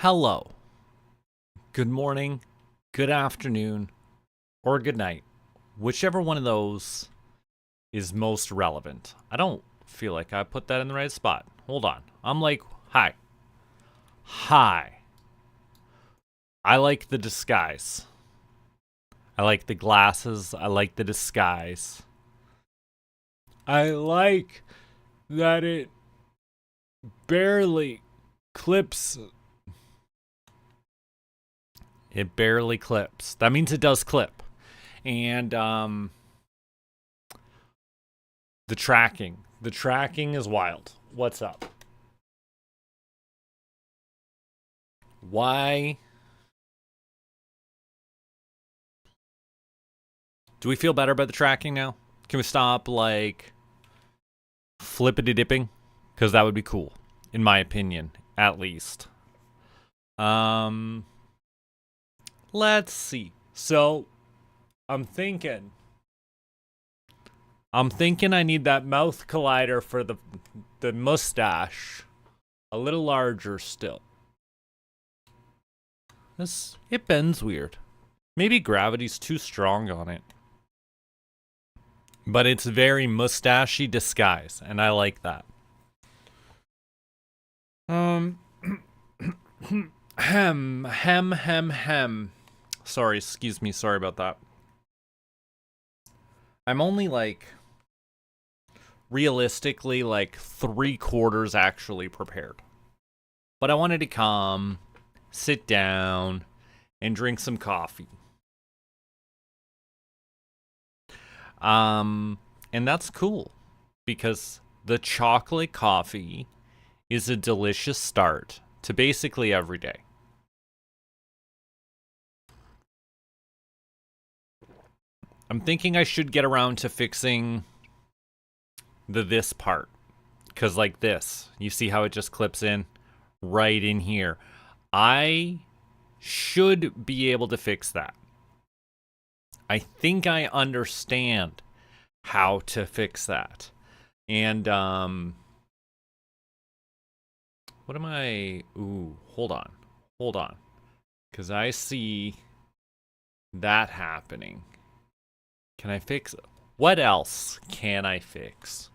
Hello, good morning, good afternoon, or good night. Whichever one of those is most relevant. I don't feel like I put that in the right spot. Hold on. I'm like, hi. Hi. I like the disguise. I like the glasses. I like the disguise. I like that it barely clips. It barely clips. That means it does clip. And the tracking. The tracking is wild. What's up? Why do we feel better about the tracking now? Can we stop like flippity dipping? Because that would be cool, in my opinion, at least. Let's see. So I'm thinking I need that mouth collider for the mustache a little larger still. It bends weird. Maybe gravity's too strong on it. But it's very mustachy disguise, and I like that. Hem. Sorry, excuse me, sorry about that. I'm only like realistically like 3/4 actually prepared. But I wanted to come, sit down, and drink some coffee. And that's cool because the chocolate coffee is a delicious start to basically every day. I'm thinking I should get around to fixing this part. Because like this, you see how it just clips in right in here. I should be able to fix that. I think I understand how to fix that. And, what am I? Ooh, hold on. Because I see that happening. Can I fix it? What else can I fix?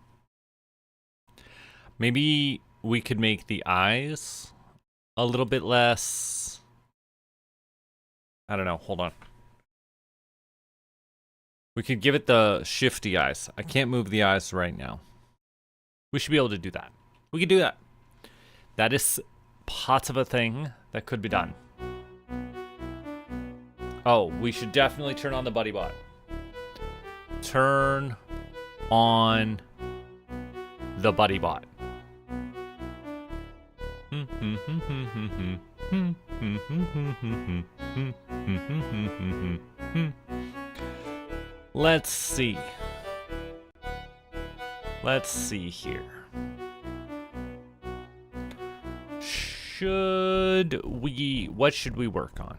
Maybe we could make the eyes a little bit less. I don't know. Hold on. We could give it the shifty eyes. I can't move the eyes right now. We should be able to do that. We could do that. That is part of a thing that could be done. Oh, we should definitely turn on the buddy bot. Turn on the buddy bot. Let's see. Let's see here. What should we work on?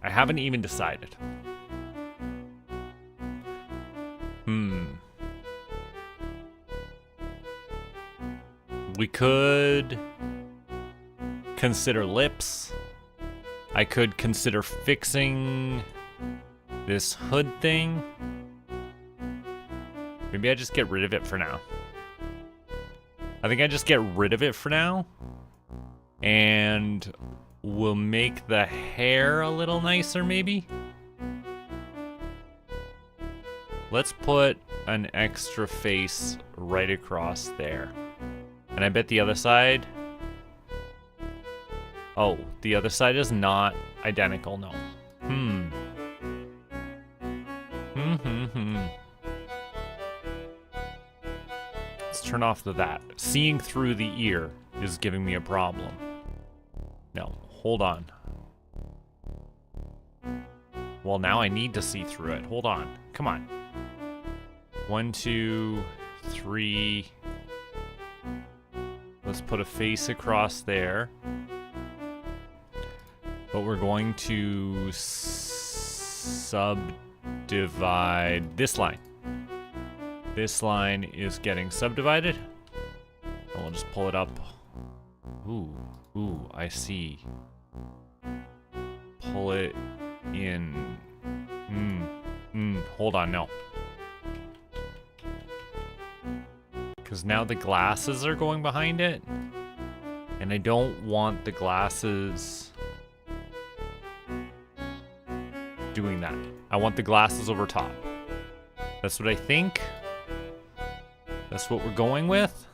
I haven't even decided. We could consider lips. I could consider fixing this hood thing. Maybe I just get rid of it for now. I think I just get rid of it for now. And we'll make the hair a little nicer, maybe? Let's put an extra face right across there. And I bet the other side... Oh, the other side is not identical, no. Let's turn off that. Seeing through the ear is giving me a problem. No, hold on. Well, now I need to see through it. Hold on. Come on. 1, 2, 3. Let's put a face across there. But we're going to subdivide this line. This line is getting subdivided. And we'll just pull it up. Ooh, I see. Pull it in. Hold on, no. Because now the glasses are going behind it. And I don't want the glasses doing that. I want the glasses over top. That's what I think. That's what we're going with.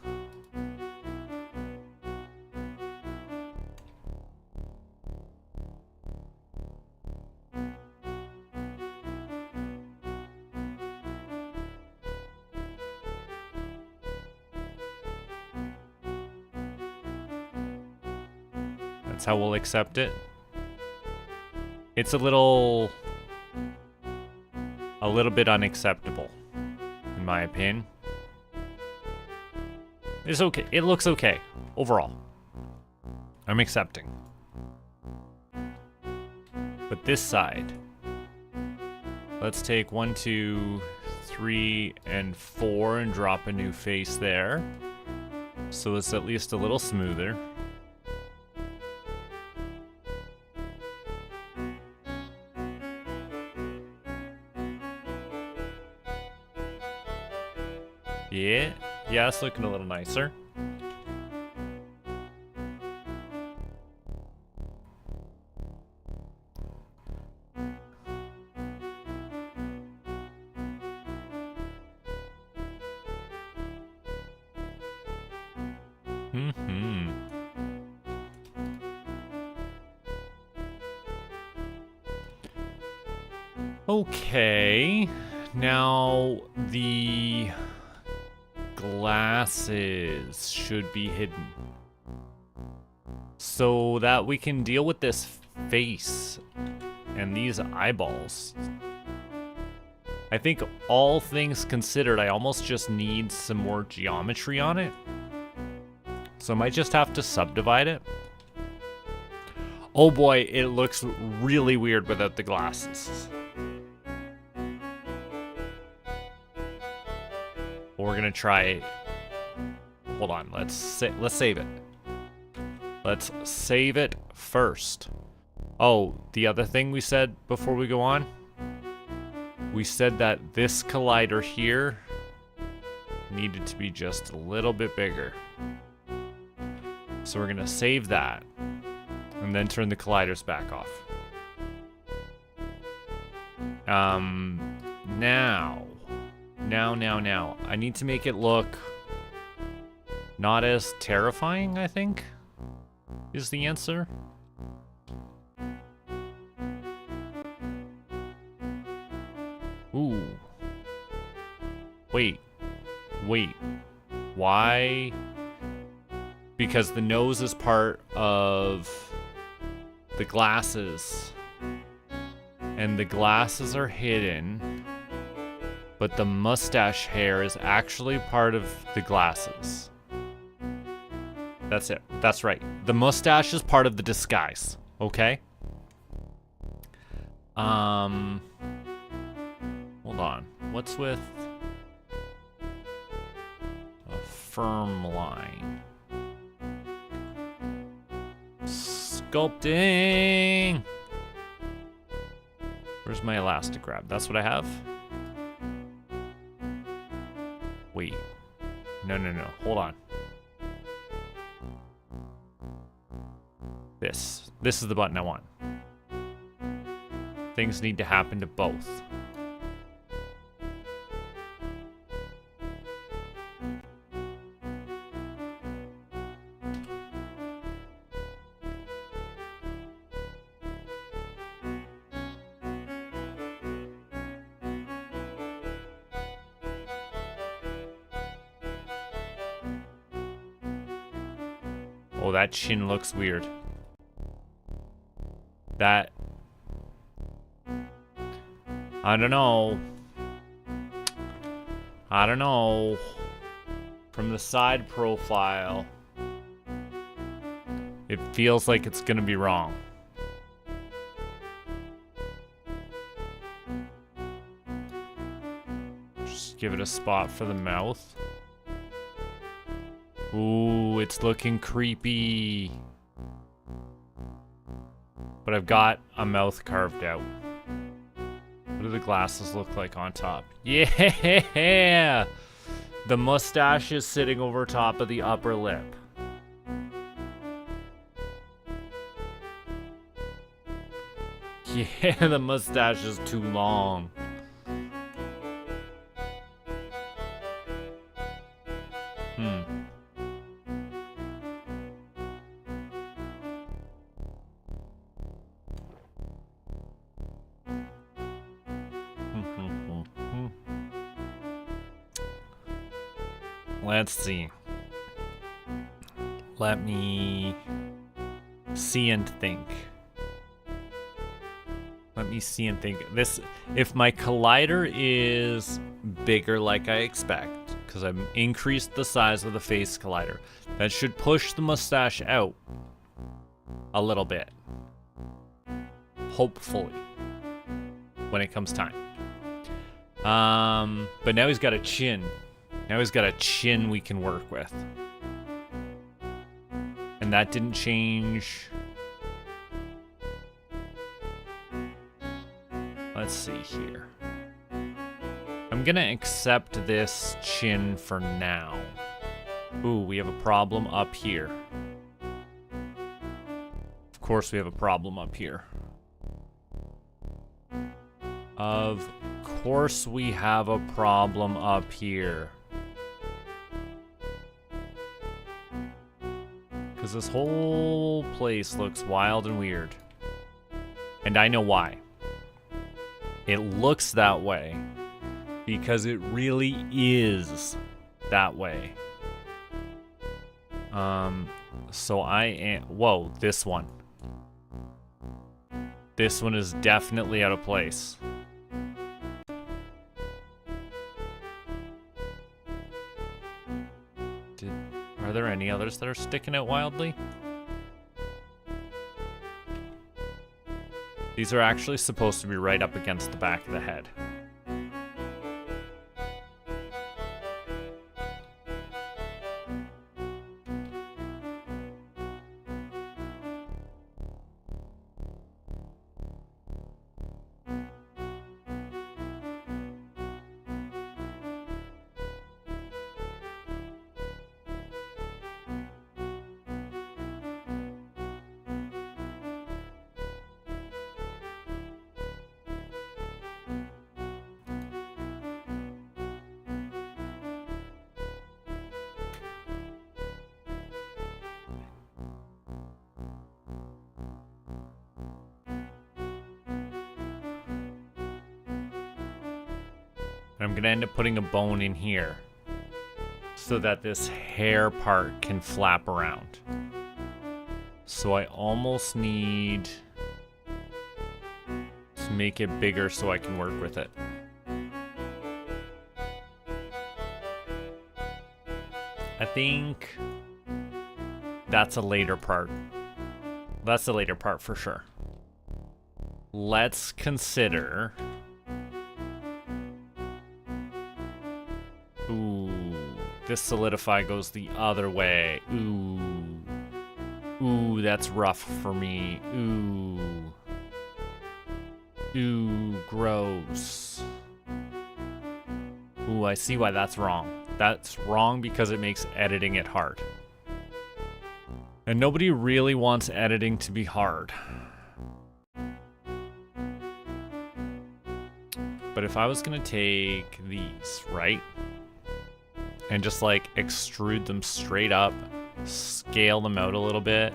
That's how we'll accept it. It's a little bit unacceptable, in my opinion. It's okay. It looks okay overall. I'm accepting. But this side, let's take 1, 2, 3, and 4 and drop a new face there. So it's at least a little smoother. Yeah, it's looking a little nicer. Okay, now the glasses should be hidden so that we can deal with this face and these eyeballs. I think all things considered, I almost just need some more geometry on it. So I might just have to subdivide it. Oh boy, it looks really weird without the glasses. We're gonna try. Hold on, let's save it. Let's save it first. Oh, the other thing we said before we go on, we said that this collider here needed to be just a little bit bigger. So we're gonna save that and then turn the colliders back off. Now. I need to make it look not as terrifying, I think, is the answer. Ooh. Wait. Why? Because the nose is part of the glasses. And the glasses are hidden. But the mustache hair is actually part of the glasses. That's it. That's right. The mustache is part of the disguise. Okay? Hold on. What's with a firm line? Sculpting! Where's my elastic grab? That's what I have? Wait. No. Hold on. This is the button I want. Things need to happen to both. Oh, that chin looks weird. That... I don't know. From the side profile, it feels like it's gonna be wrong. Just give it a spot for the mouth. Ooh, it's looking creepy. But I've got a mouth carved out. What do the glasses look like on top? Yeah! The mustache is sitting over top of the upper lip. Yeah, the mustache is too long. Let's see. Let me see and think. Let me see and think. This, if my collider is bigger like I expect, because I've increased the size of the face collider, that should push the mustache out a little bit. Hopefully. When it comes time. But now he's got a chin. Now he's got a chin we can work with. And that didn't change. Let's see here. I'm gonna accept this chin for now. Ooh, we have a problem up here. Of course we have a problem up here. Of course we have a problem up here. Because this whole place looks wild and weird. And I know why. It looks that way because it really is that way. So I am... Whoa, this one. This one is definitely out of place. Are there any others that are sticking out wildly? These are actually supposed to be right up against the back of the head. I'm gonna end up putting a bone in here so that this hair part can flap around. So I almost need to make it bigger so I can work with it. I think that's a later part. That's the later part for sure. Let's consider... Ooh, this solidify goes the other way. Ooh. Ooh, that's rough for me. Ooh. Ooh, gross. Ooh, I see why that's wrong. That's wrong because it makes editing it hard. And nobody really wants editing to be hard. But if I was gonna take these, right? And just like extrude them straight up, scale them out a little bit,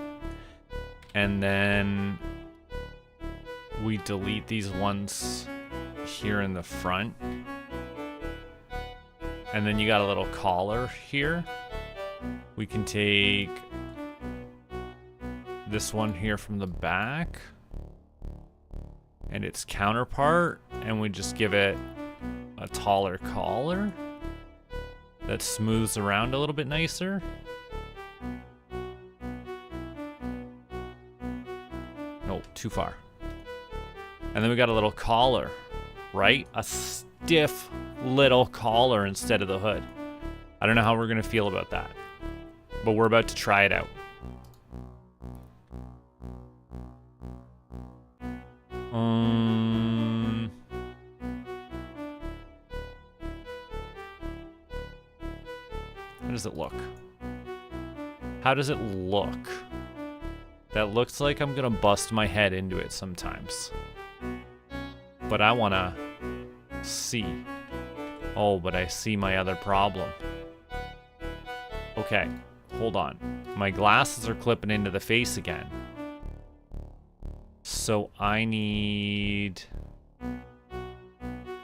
and then we delete these ones here in the front. And then you got a little collar here. We can take this one here from the back and its counterpart, and we just give it a taller collar that smooths around a little bit nicer. No, too far. And then we got a little collar, right? A stiff little collar instead of the hood. I don't know how we're gonna feel about that, but we're about to try it out. How does it look? How does it look? That looks like I'm gonna bust my head into it sometimes. But I wanna see. Oh, but I see my other problem. Okay, hold on. My glasses are clipping into the face again. So I need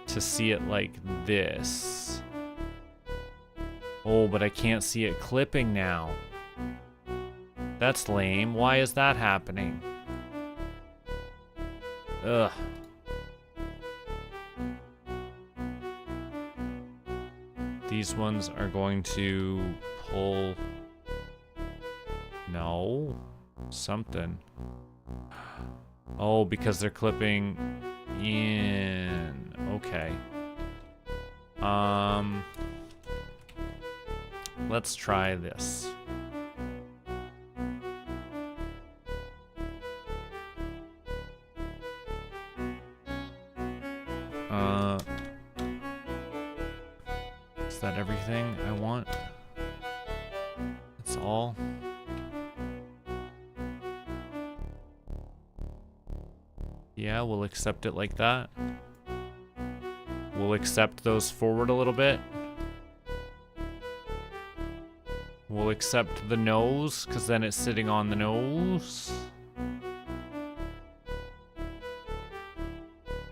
to see it like this. Oh, but I can't see it clipping now. That's lame. Why is that happening? Ugh. These ones are going to pull... No. Something. Oh, because they're clipping in. Okay. Let's try this. Is that everything I want? That's all? Yeah, we'll accept it like that. We'll accept those forward a little bit. We'll accept the nose, because then it's sitting on the nose.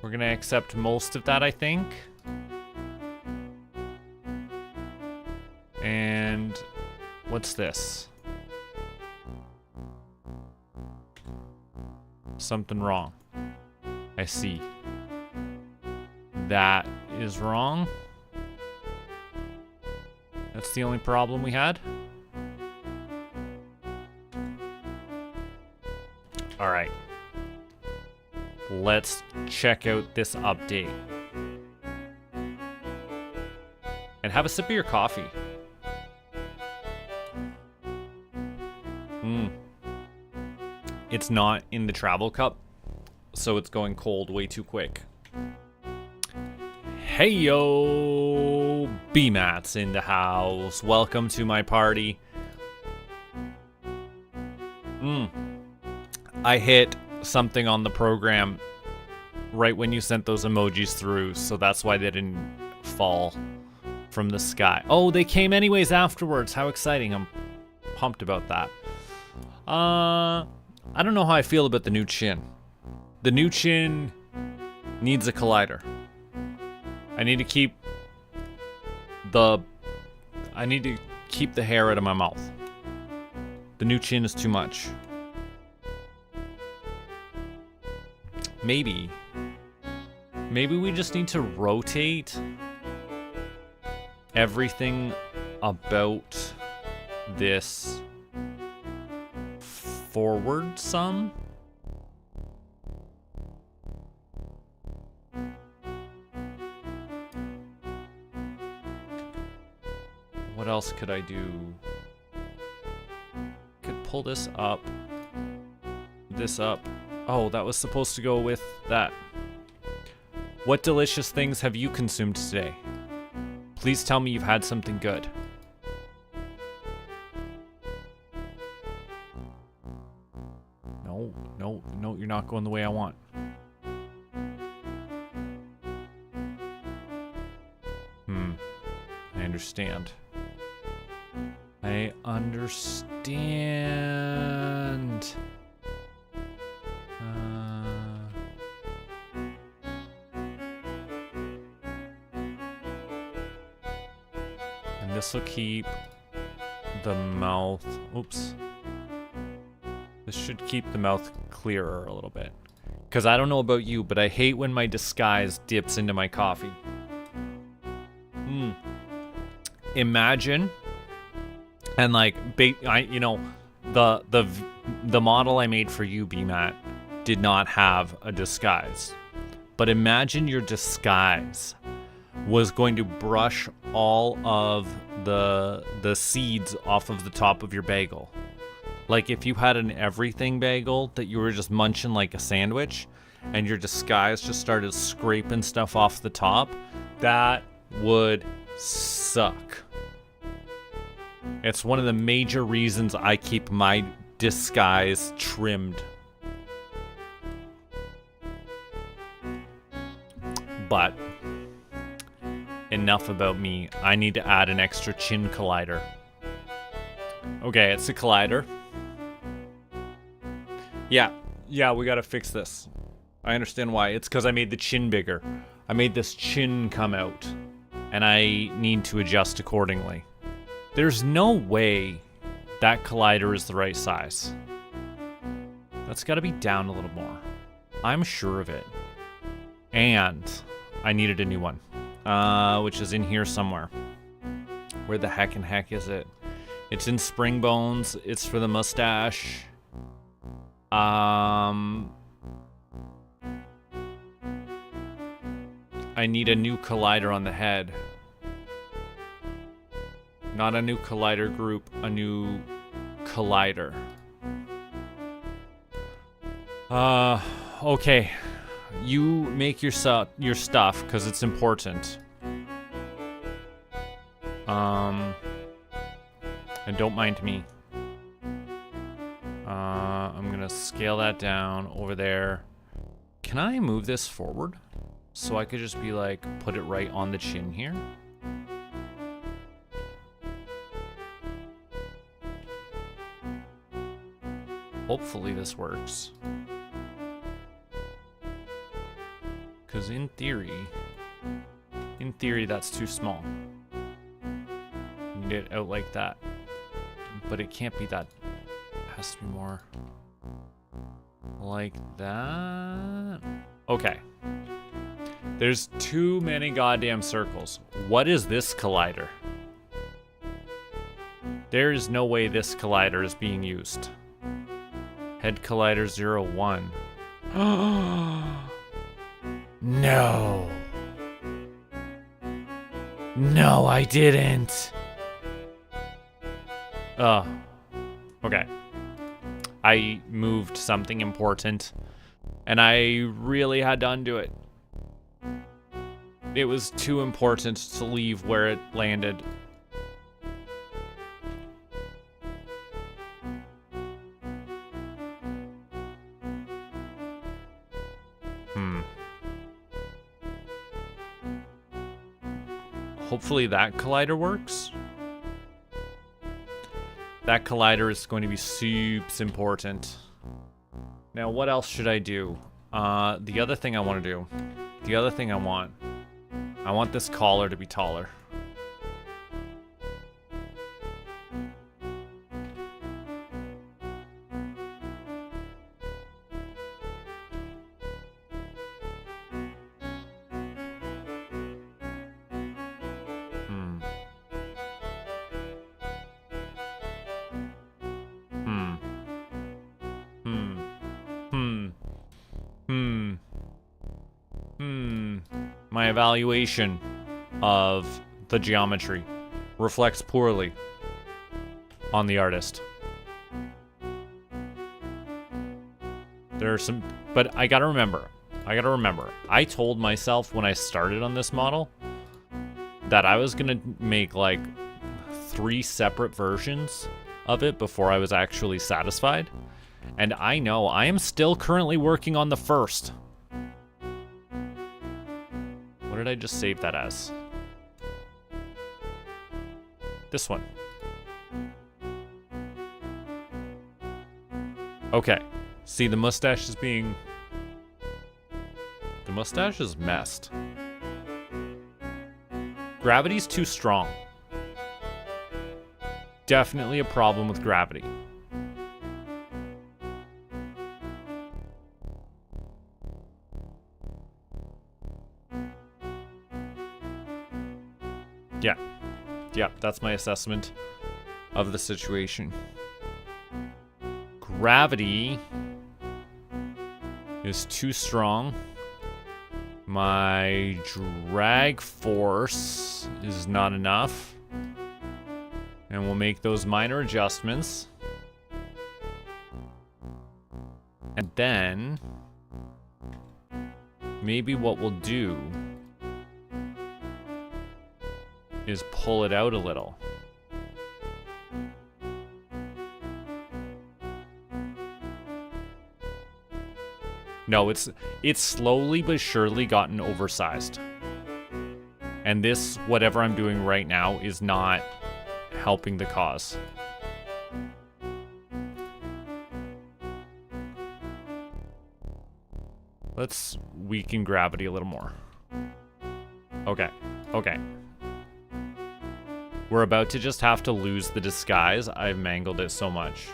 We're gonna accept most of that, I think. And what's this? Something wrong. I see. That is wrong. That's the only problem we had. All right. Let's check out this update. And have a sip of your coffee. It's not in the travel cup, so it's going cold way too quick. Hey yo, BMAT's in the house. Welcome to my party. I hit something on the program right when you sent those emojis through, so that's why they didn't fall from the sky. Oh, they came anyways afterwards. How exciting. I'm pumped about that. I don't know how I feel about the new chin. The new chin needs a collider. I need to keep the hair out of my mouth. The new chin is too much. Maybe we just need to rotate everything about this forward some. What else could I do? Could pull this up. This up. Oh, that was supposed to go with that. What delicious things have you consumed today? Please tell me you've had something good. No, you're not going the way I want. I understand. I understand. And this will keep the mouth. Oops. This should keep the mouth clearer a little bit. Because I don't know about you, but I hate when my disguise dips into my coffee. Imagine, and like, the model I made for you, BMAT, did not have a disguise. But imagine your disguise was going to brush all of the seeds off of the top of your bagel. Like if you had an everything bagel that you were just munching like a sandwich, and your disguise just started scraping stuff off the top, that would suck. It's one of the major reasons I keep my disguise trimmed. But enough about me. I need to add an extra chin collider. Okay, it's a collider. Yeah, we gotta fix this. I understand why. It's because I made the chin bigger. I made this chin come out, and I need to adjust accordingly. There's no way that collider is the right size. That's gotta be down a little more. I'm sure of it. And I needed a new one, which is in here somewhere. Where the heck is it? It's in Spring Bones. It's for the mustache. I need a new collider on the head. Not a new collider group, a new collider. Okay. You make your stuff, because it's important. And don't mind me. I'm gonna scale that down over there. Can I move this forward? So I could just be like, put it right on the chin here? Hopefully this works. Because in theory, that's too small. Need it out like that. But it can't be that. It has to be more like that. Okay. There's too many goddamn circles. What is this collider? There is no way this collider is being used. Head collider 01. No. No, I didn't. Okay. I moved something important, and I really had to undo it. It was too important to leave where it landed. Hopefully that collider works. That collider is going to be super important. Now, what else should I do? The other thing I want to do. The other thing I want this collar to be taller. My evaluation of the geometry reflects poorly on the artist. There are some, but I gotta remember, I told myself when I started on this model that I was gonna make like 3 separate versions of it before I was actually satisfied. And I know I am still currently working on the first. What did I just save that as? This one. Okay. See, the mustache is being... The mustache is messed. Gravity's too strong. Definitely a problem with gravity. Yeah, that's my assessment of the situation. Gravity is too strong. My drag force is not enough. And we'll make those minor adjustments. And then maybe what we'll do is pull it out a little. No, it's slowly but surely gotten oversized. And this, whatever I'm doing right now, is not helping the cause. Let's weaken gravity a little more. Okay, okay. We're about to just have to lose the disguise. I've mangled it so much.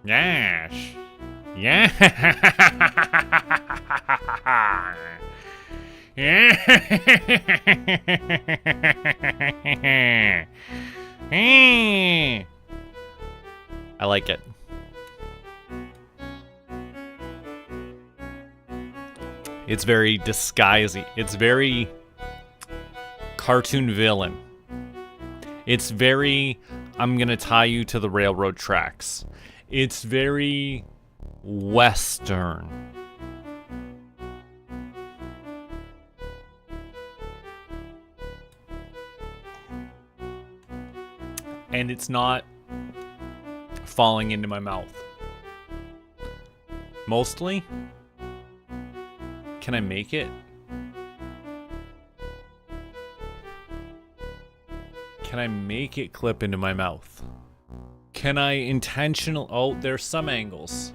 Yes. Yeah. I like it. It's very disguising. It's very cartoon villain. It's very, I'm gonna tie you to the railroad tracks. It's very Western. And it's not falling into my mouth. Mostly. Can I make it? Can I make it clip into my mouth? Can I intentional? Oh, there's some angles.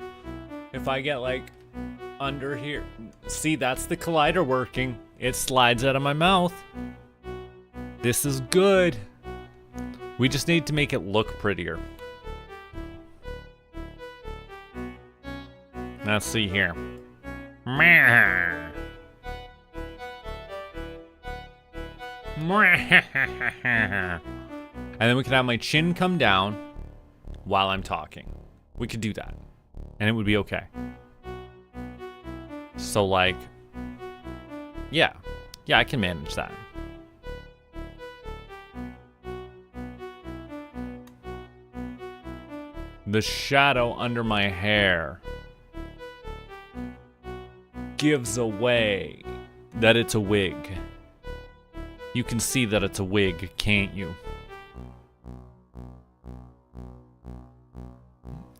If I get like under here. See, that's the collider working. It slides out of my mouth. This is good. We just need to make it look prettier. Let's see here. And then we could have my chin come down while I'm talking. We could do that. And it would be okay. So like, yeah. Yeah, I can manage that. The shadow under my hair gives away that it's a wig. You can see that it's a wig, can't you?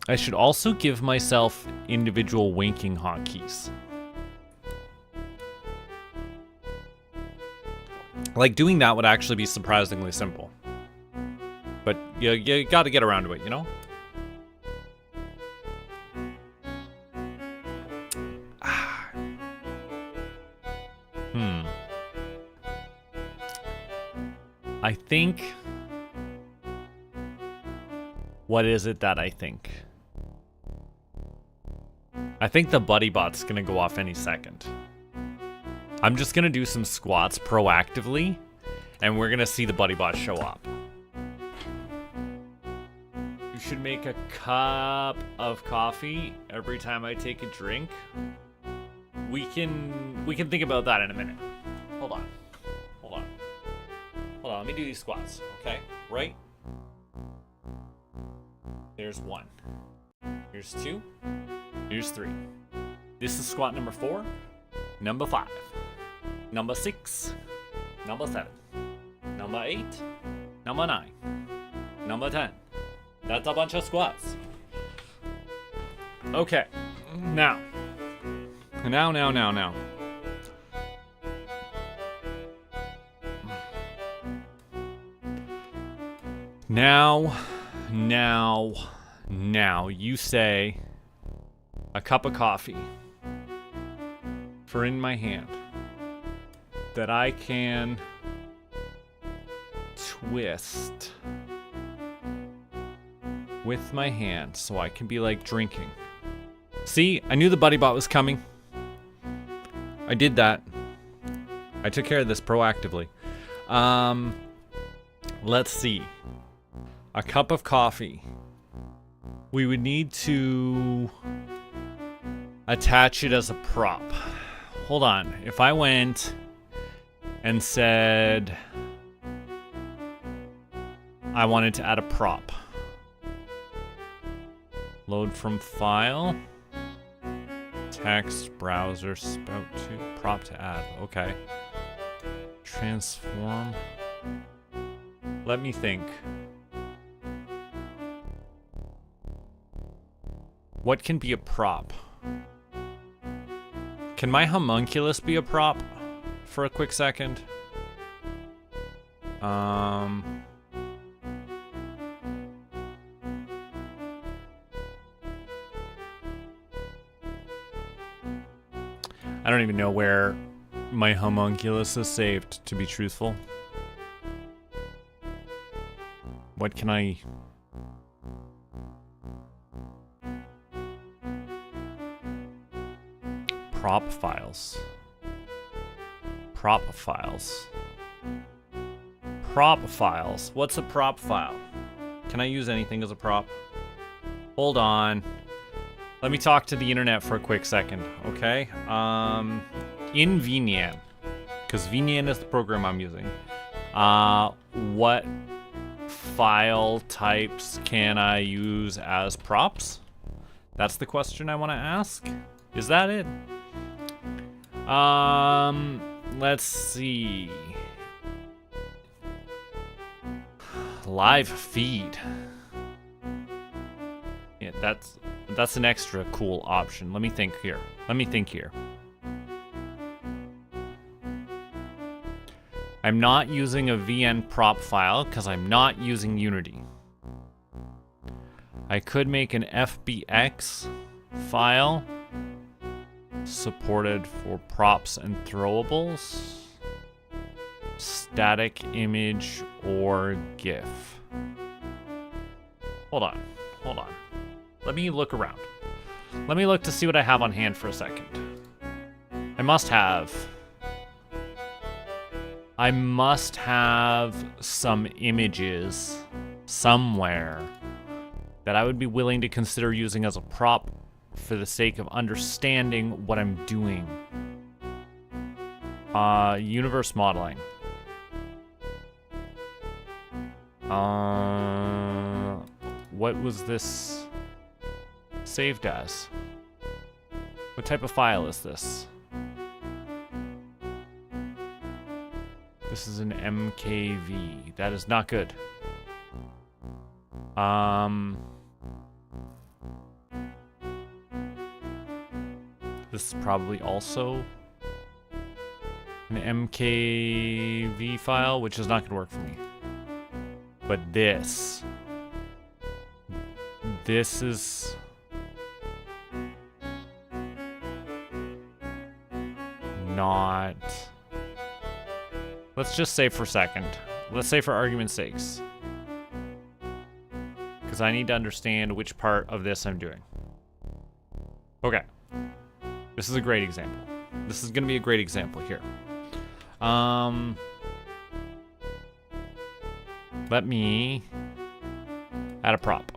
I should also give myself individual winking hotkeys. Like, doing that would actually be surprisingly simple. But you gotta get around to it, you know? I think... What is it that I think? I think the buddy bot's gonna go off any second. I'm just gonna do some squats proactively, and we're gonna see the buddy bot show up. You should make a cup of coffee every time I take a drink. We can think about that in a minute. Hold on. Let me do these squats, okay? Right? There's 1. Here's 2. Here's 3. This is squat number 4. Number 5. Number 6. Number 7. Number 8. Number 9. Number 10. That's a bunch of squats. Okay. Now. Now, you say a cup of coffee for in my hand that I can twist with my hand so I can be like drinking. See, I knew the buddy bot was coming. I did that. I took care of this proactively. Let's see. A cup of coffee We would need to attach it as a prop. Hold on. If I went and said I wanted to add a prop. Load from file. Text, browser, spout to, prop to add. Okay. Transform. Let me think. What can be a prop? Can my homunculus be a prop for a quick second? I don't even know where my homunculus is saved, to be truthful. What can I... Prop files. Prop files. Prop files. What's a prop file? Can I use anything as a prop? Hold on. Let me talk to the internet for a quick second, okay? In Vnyan, because Vnyan is the program I'm using, what file types can I use as props? That's the question I want to ask. Is that it? Let's see. Live feed. Yeah, that's an extra cool option. Let me think here. I'm not using a VN prop file because I'm not using Unity. I could make an FBX file supported for props and throwables, static image, or GIF. Hold on. Let me look around. Let me look to see what I have on hand for a second. I must have some images somewhere that I would be willing to consider using as a prop for the sake of understanding what I'm doing. Universe modeling. What was this saved as? What type of file is this? This is an MKV. That is not good. This is probably also an MKV file, which is not going to work for me. But this is not... Let's just say for a second. Let's say for argument's sakes. Because I need to understand which part of this I'm doing. Okay. This is a great example. This is going to be a great example here. Let me add a prop.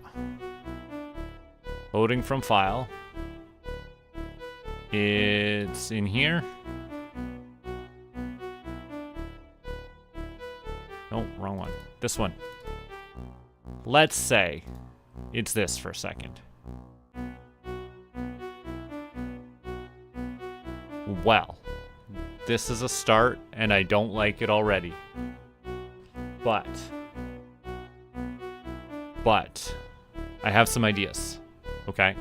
Loading from file. It's in here. No, wrong one. This one. Let's say it's this for a second. Well, this is a start, and I don't like it already. But I have some ideas. Okay.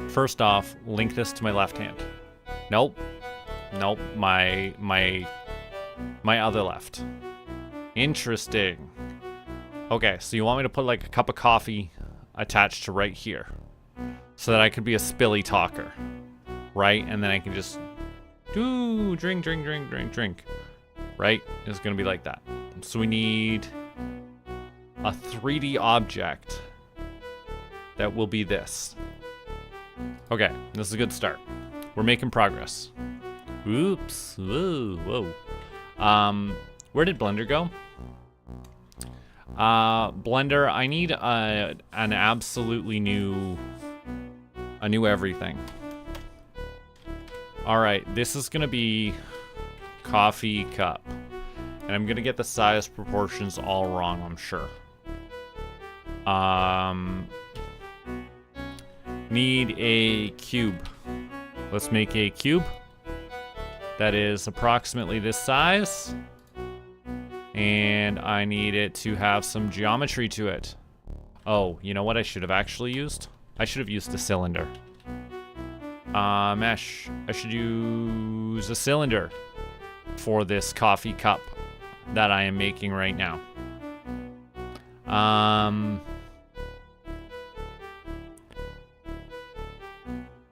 First off, link this to my left hand. Nope. My other left. Interesting. Okay, so you want me to put like a cup of coffee attached to right here, so that I could be a spilly talker, right? And then I can just do drink, right? It's gonna be like that. So we need a 3D object that will be this. Okay, this is a good start. We're making progress. Oops. Whoa. Where did Blender go? Blender, I need an absolutely new everything. All right, this is gonna be coffee cup, and I'm gonna get the size proportions all wrong, I'm sure. Need a cube. Let's make a cube that is approximately this size. And I need it to have some geometry to it. Oh, you know what I should have actually used? I should have used a cylinder. Mesh. I should use a cylinder for this coffee cup that I am making right now.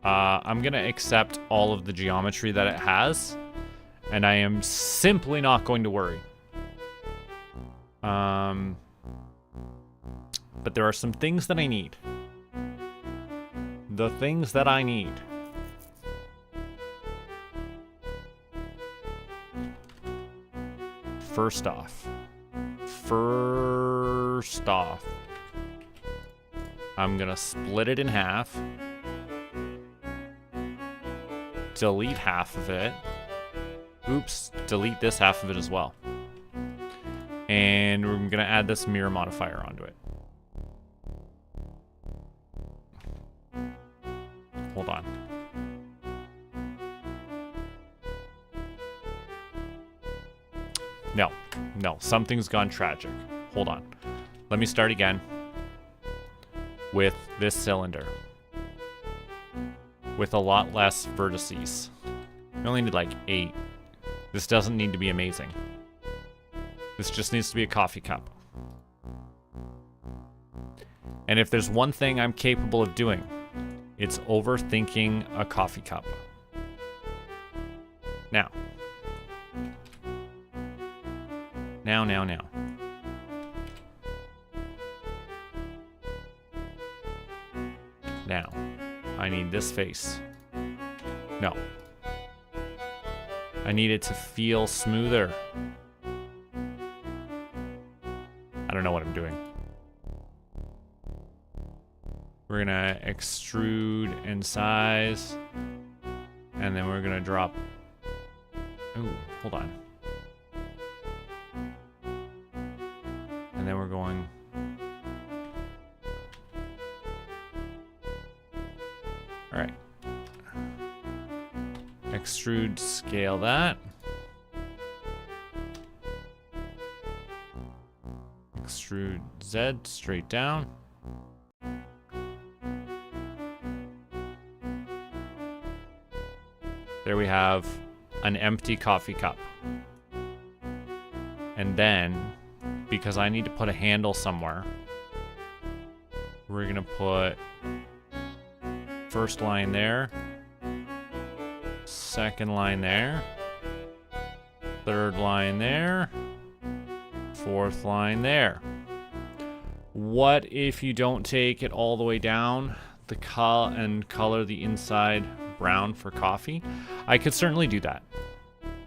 I'm gonna accept all of the geometry that it has, and I am simply not going to worry. But there are some things that I need. The things that I need. First off, I'm gonna split it in half. Delete half of it. Oops, delete this half of it as well. And we're gonna add this mirror modifier onto it. Hold on. No, something's gone tragic. Hold on. Let me start again with this cylinder. With a lot less vertices. I only need like 8. This doesn't need to be amazing. This just needs to be a coffee cup. And if there's one thing I'm capable of doing, it's overthinking a coffee cup. Now. Now, I need this face. No. I need it to feel smoother. I don't know what I'm doing. We're gonna extrude in size. And then we're gonna drop. Ooh, hold on. And then we're going. All right. Extrude, scale that. Extrude Z straight down. There we have an empty coffee cup. And then, because I need to put a handle somewhere, we're gonna put first line there, second line there, third line there, fourth line there. What if you don't take it all the way down and color the inside brown for coffee? I could certainly do that.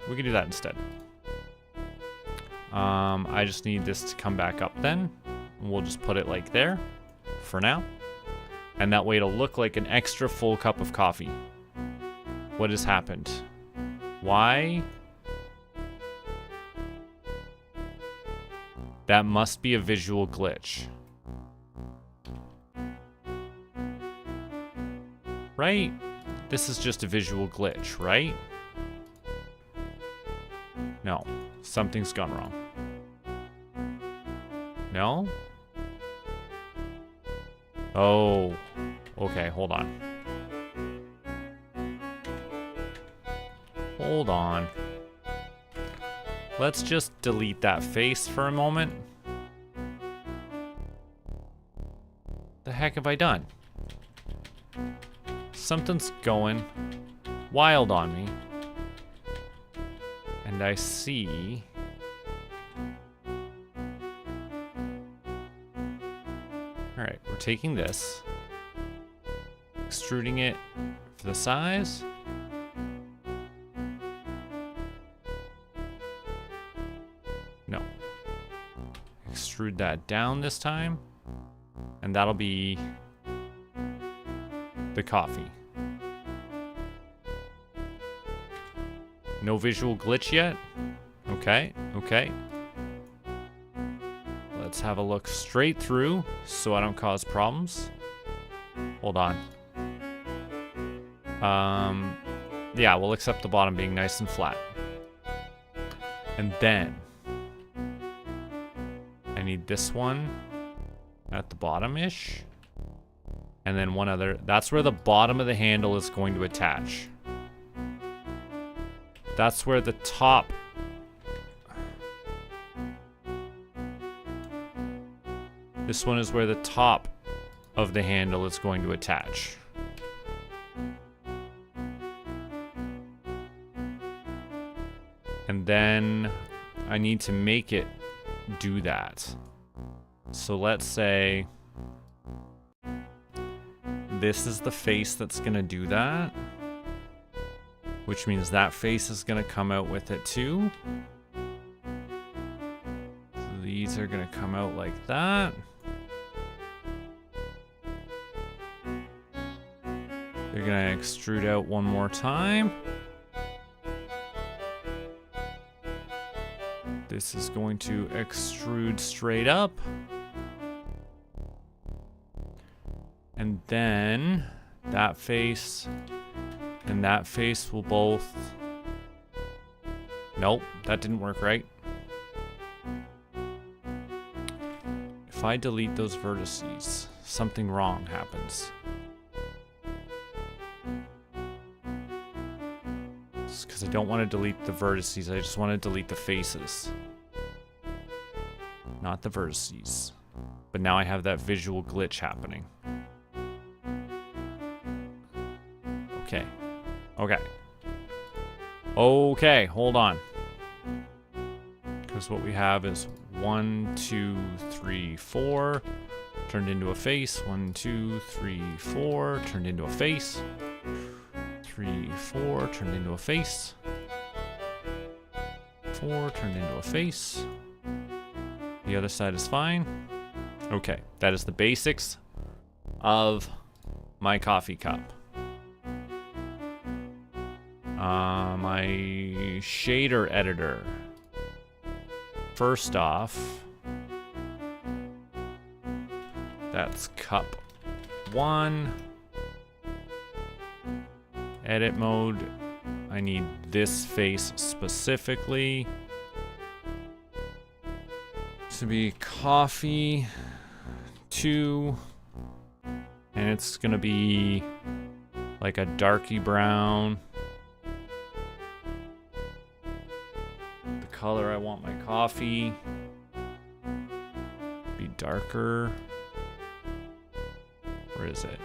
We could do that instead. I just need this to come back up then. We'll just put it like there for now. And that way it'll look like an extra full cup of coffee. What has happened? Why? That must be a visual glitch. Right? This is just a visual glitch, right? No. Something's gone wrong. No? Oh. Okay, hold on. Hold on. Let's just delete that face for a moment. The heck have I done? Something's going wild on me. And I see... Alright, we're taking this, extruding it for the size. extrude that down this time. And that'll be the coffee. No visual glitch yet? Okay, okay. Let's have a look straight through so I don't cause problems. Hold on. Yeah, we'll accept the bottom being nice and flat. And then I need this one at the bottom-ish. And then one other. That's where the bottom of the handle is going to attach. That's where the top. This one is where the top of the handle is going to attach. And then I need to make it do that. So let's say this is the face that's gonna do that, which means that face is gonna come out with it too. So these are gonna come out like that. They're gonna extrude out one more time. This is going to extrude straight up. And then that face and that face will both... Nope, that didn't work right. If I delete those vertices, something wrong happens. It's because I don't want to delete the vertices, I just want to delete the faces. Not the vertices. But now I have that visual glitch happening. Okay. Okay. Okay, hold on. Because what we have is 1, 2, 3, 4 turned into a face. 1, 2, 3, 4 turned into a face. 3, 4 turned into a face. 4 turned into a face. The other side is fine. Okay, that is the basics of my coffee cup. My shader editor. First off, that's cup 1. Edit mode. I need this face specifically to be coffee 2, and it's gonna be like a darky brown. The color I want my coffee be darker. Where is it?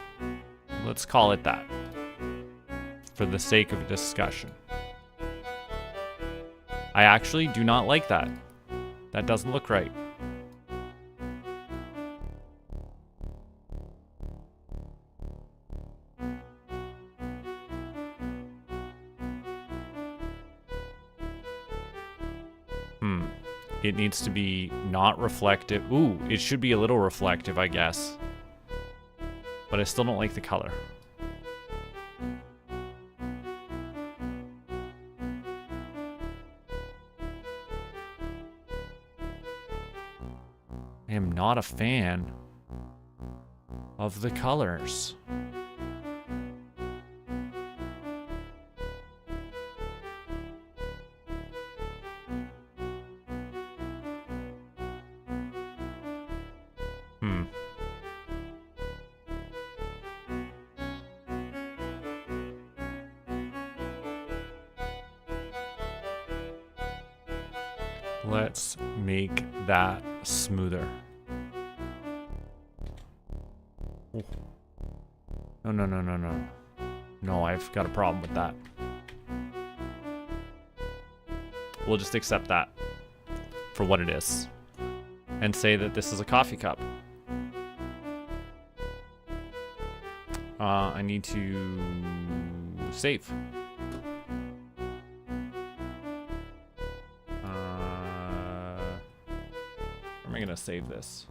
Let's call it that for the sake of discussion. I actually do not like that. That doesn't look right. It needs to be not reflective. Ooh, it should be a little reflective, I guess. But I still don't like the color. I am not a fan of the colors. Let's make that smoother. Ooh. No, no, no, no, no. No, I've got a problem with that. We'll just accept that for what it is and say that this is a coffee cup. I need to save. I gonna save this?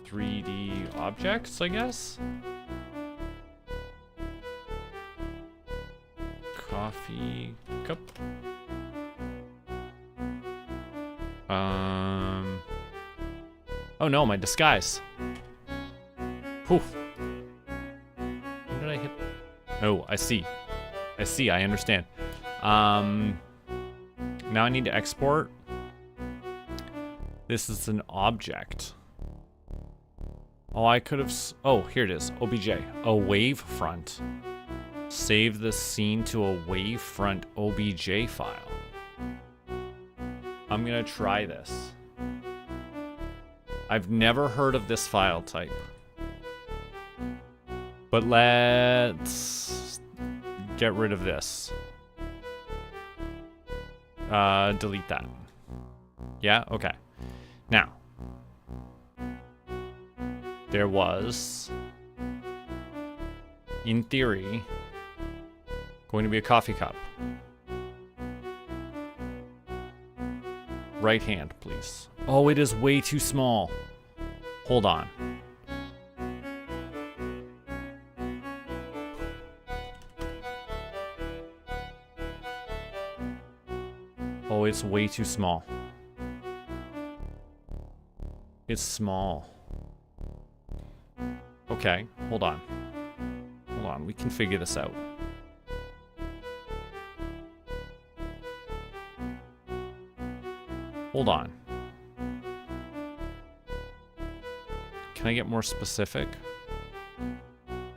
3D objects, I guess? Coffee cup. Oh no, my disguise. Poof. When did I hit? Oh, I see. I understand. Now I need to export. This is an object. Oh, I could have. Oh, here it is. OBJ. A wavefront. Save the scene to a wavefront OBJ file. I'm gonna try this. I've never heard of this file type. But let's get rid of this. Delete that. Yeah, okay. Now, there was, in theory, going to be a coffee cup. Right hand, please. Oh, it is way too small. Hold on. Oh, it's way too small. It's small. Okay, hold on. Hold on, we can figure this out. Hold on. Can I get more specific?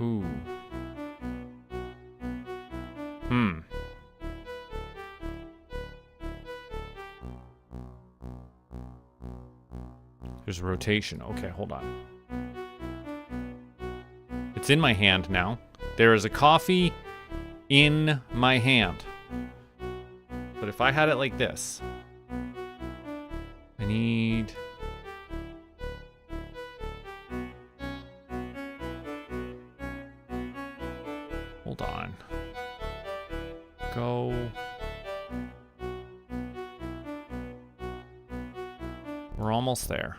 Ooh. There's rotation. Okay, hold on. It's in my hand now. There is a coffee in my hand. But if I had it like this, I need... Hold on. Go... We're almost there.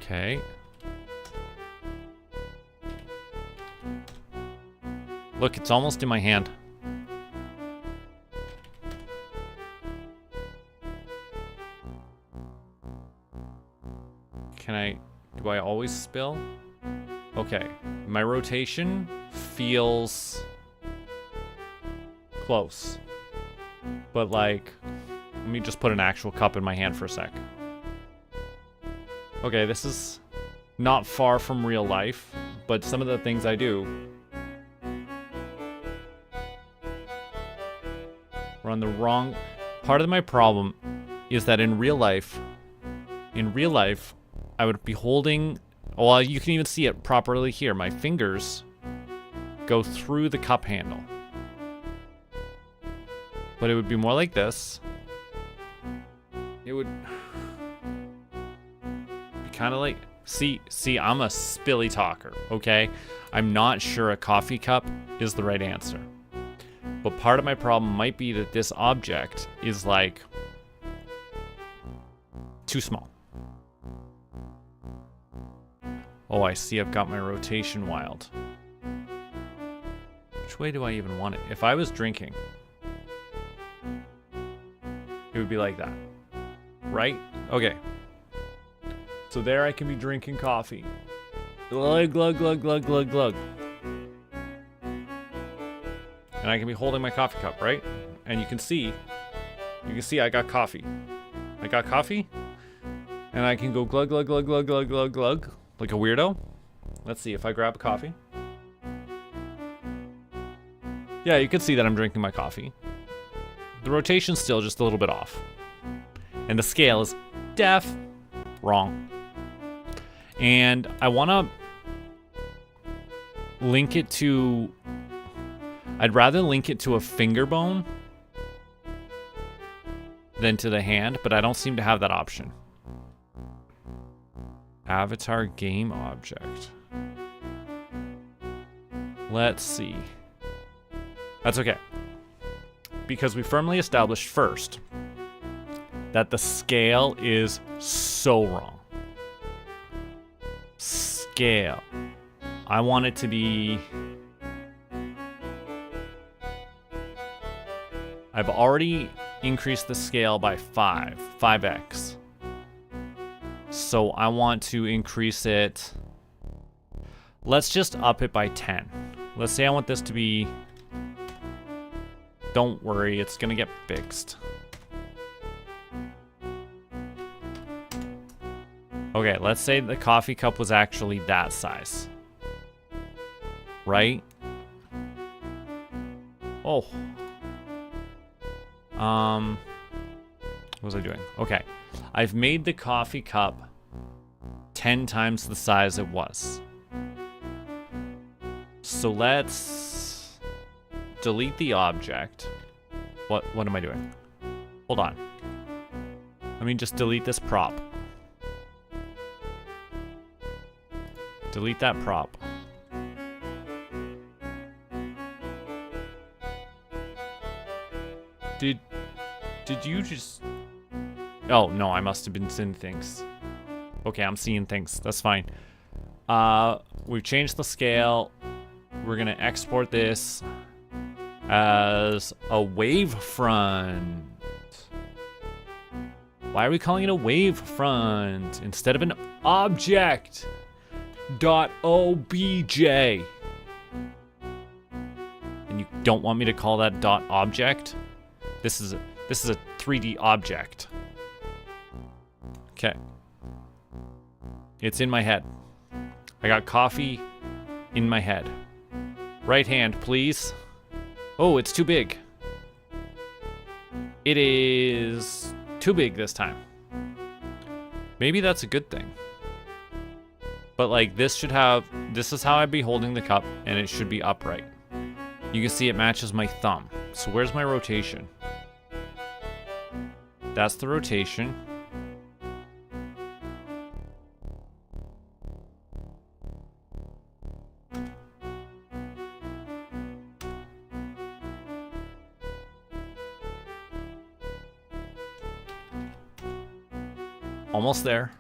Okay. Look, it's almost in my hand. Do I always spill? Okay. My rotation feels close. But like, let me just put an actual cup in my hand for a sec. Okay, this is not far from real life, but some of the things I do are on the wrong... Part of my problem is that in real life, I would be holding... Well, you can even see it properly here. My fingers go through the cup handle. But it would be more like this. It would... kind of like, see, I'm a spilly talker, okay? I'm not sure a coffee cup is the right answer. But part of my problem might be that this object is like too small. Oh, I see I've got my rotation wild. Which way do I even want it? If I was drinking, it would be like that, right? Okay. So there I can be drinking coffee. Glug, glug, glug, glug, glug, glug. And I can be holding my coffee cup, right? And you can see I got coffee. I got coffee. And I can go glug, glug, glug, glug, glug, glug, glug. Like a weirdo. Let's see if I grab a coffee. Yeah, you can see that I'm drinking my coffee. The rotation's still just a little bit off. And the scale is wrong. And I want to link it to... I'd rather link it to a finger bone than to the hand, but I don't seem to have that option. Avatar game object. Let's see. That's okay. Because we firmly established first that the scale is so wrong. Scale. I want it to be... I've already increased the scale by 5x. So I want to increase it. Let's just up it by 10. Let's say I want this to be... Don't worry, it's gonna get fixed. Okay, let's say the coffee cup was actually that size. Right? Oh. What was I doing? Okay. I've made the coffee cup 10 times the size it was. So let's delete the object. What am I doing? Hold on. Let me just delete this prop. Delete that prop. Did you just... Oh, no, I must have been seeing things. Okay, I'm seeing things. That's fine. We've changed the scale. We're gonna export this as a wavefront. Why are we calling it a wavefront instead of an object? .obj. And you don't want me to call that .object? This is a 3D object. Okay. It's in my head. I got coffee in my head. Right hand, please. Oh, it's too big. It is too big this time. Maybe that's a good thing. But like this should have, this is how I'd be holding the cup and it should be upright. You can see it matches my thumb. So where's my rotation? That's the rotation. Almost there.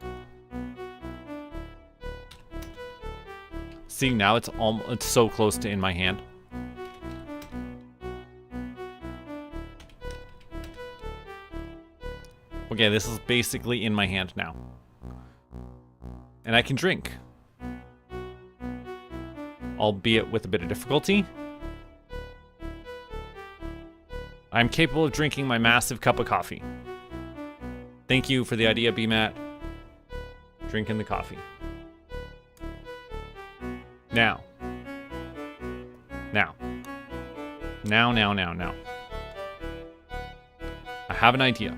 See, now it's so close to in my hand. Okay, this is basically in my hand now. And I can drink. Albeit with a bit of difficulty. I'm capable of drinking my massive cup of coffee. Thank you for the idea, BMAT. Drinking the coffee. Now. I have an idea.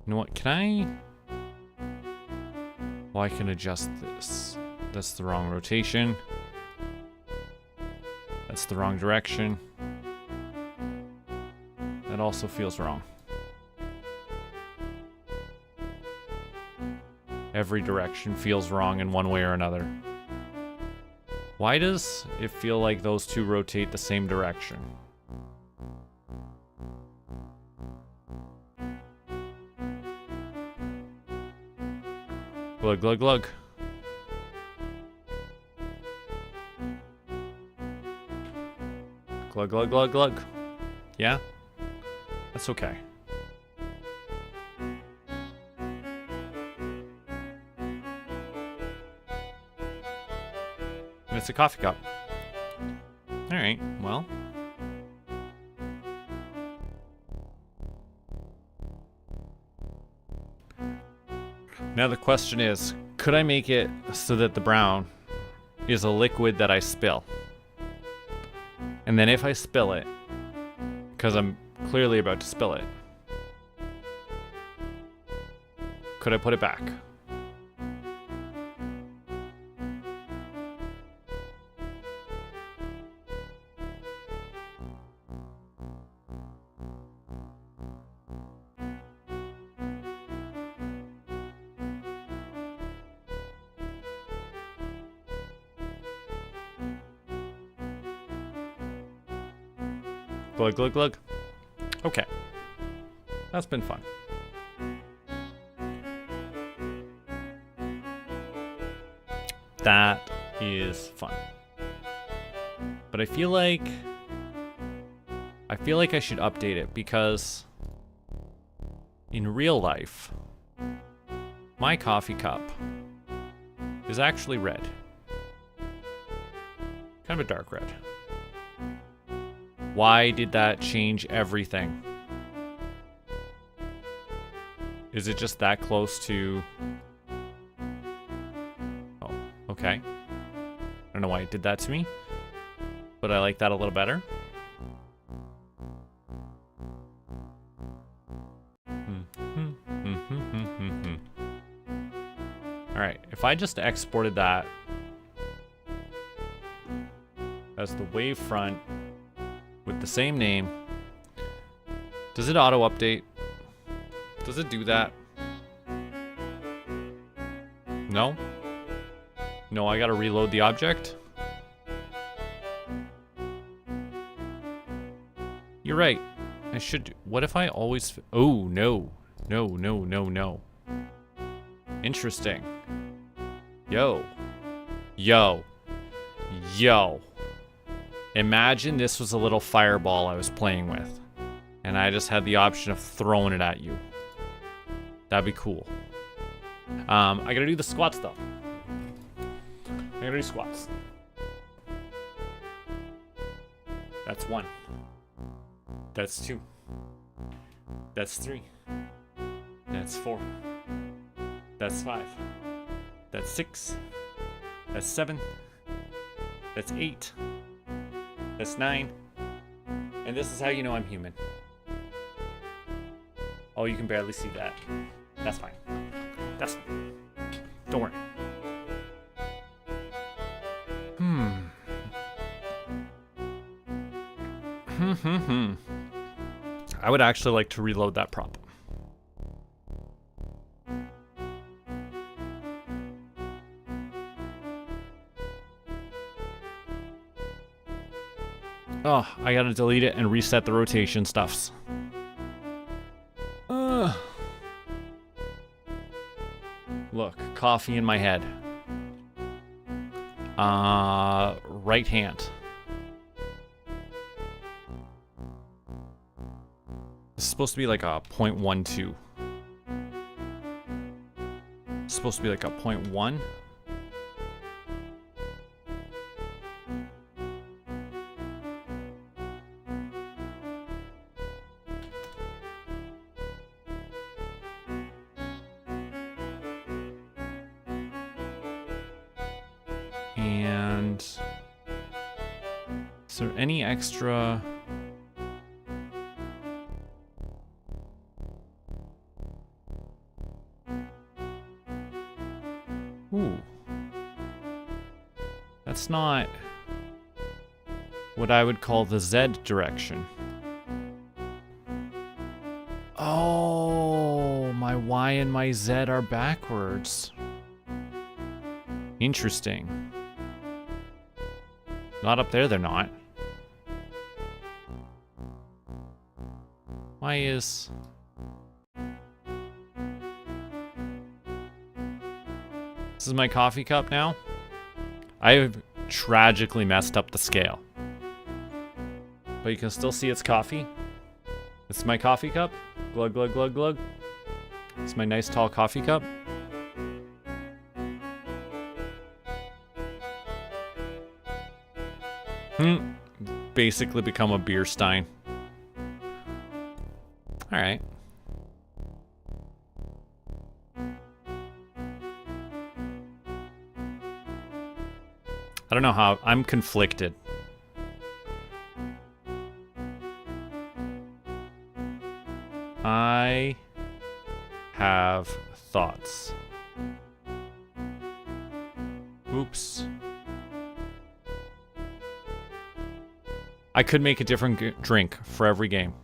You know what, can I... Well, I can adjust this. That's the wrong rotation. That's the wrong direction. That also feels wrong. Every direction feels wrong in one way or another. Why does it feel like those two rotate the same direction? Glug, glug, glug. Glug, glug, glug, glug. Yeah? That's okay. It's a coffee cup. Alright, well. Now the question is, could I make it so that the brown is a liquid that I spill? And then if I spill it, because I'm clearly about to spill it, could I put it back? Glug, glug, glug. Okay. That's been fun. That is fun. But I feel like I should update it because in real life, my coffee cup is actually red. Kind of a dark red. Why did that change everything? Is it just that close to... Oh, okay. I don't know why it did that to me, but I like that a little better. Alright, if I just exported that as the wave front with the same name, does it auto update? Does it do that? No? No, I gotta reload the object? You're right. I should... What if I always... Oh, no. No, no, no, no. Interesting. Yo. Yo. Yo. Imagine this was a little fireball I was playing with, and I just had the option of throwing it at you. That'd be cool. I gotta do the squats though. I gotta do squats. That's 1. That's 2. That's 3. That's 4. That's 5. That's 6. That's 7. That's 8. That's 9. And this is how you know I'm human. Oh, you can barely see that. That's fine. That's fine. Don't worry. I would actually like to reload that prop. Oh, I gotta delete it and reset the rotation stuffs. Look, coffee in my head. Right hand. This is supposed to be like a 0.12. It's supposed to be like a 0.1. And is there any extra? Ooh. That's not what I would call the Z direction. Oh, my Y and my Z are backwards. Interesting. Not up there, they're not. Why is... This is my coffee cup now. I have tragically messed up the scale. But you can still see it's coffee. It's my coffee cup. Glug, glug, glug, glug. It's my nice tall coffee cup. Basically become a beer stein. Alright. I don't know how. I'm conflicted. I have thoughts. Oops. I could make a different drink for every game.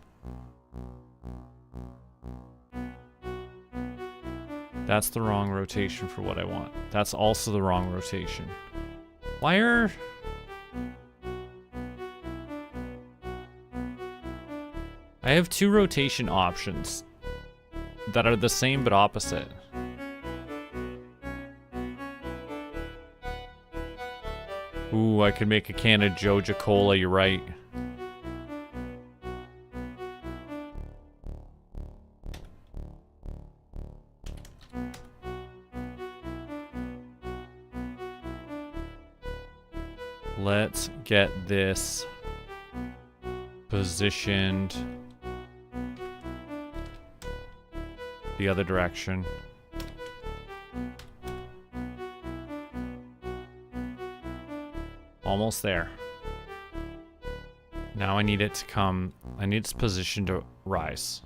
That's the wrong rotation for what I want. That's also the wrong rotation. Why are... I have 2 rotation options that are the same but opposite. Ooh, I could make a can of Joja Cola, you're right. Let's get this positioned the other direction. Almost there. Now I need it to come, I need its position to rise.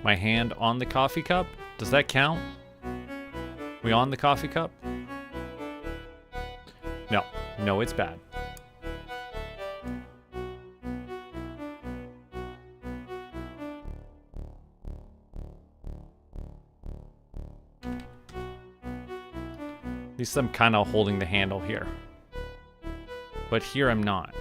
My hand on the coffee cup? Does that count? We on the coffee cup? No. No, it's bad. At least I'm kind of holding the handle here. But here I'm not.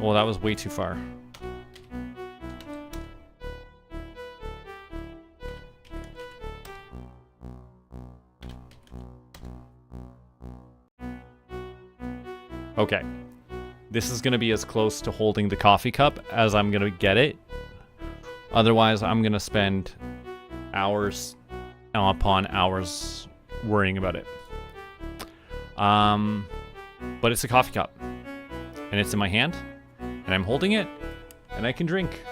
Well, that was way too far. Okay. This is going to be as close to holding the coffee cup as I'm going to get it. Otherwise, I'm going to spend hours upon hours worrying about it. But it's a coffee cup. And it's in my hand. And I'm holding it. And I can drink.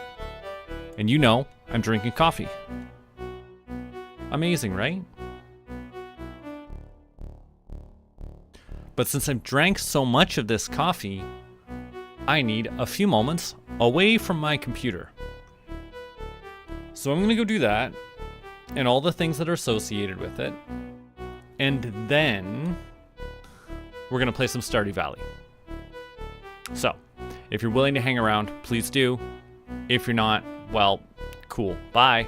And you know, I'm drinking coffee. Amazing, right? But since I've drank so much of this coffee, I need a few moments away from my computer. So I'm going to go do that and all the things that are associated with it. And then we're going to play some Stardew Valley. So if you're willing to hang around, please do. If you're not, well, cool. Bye.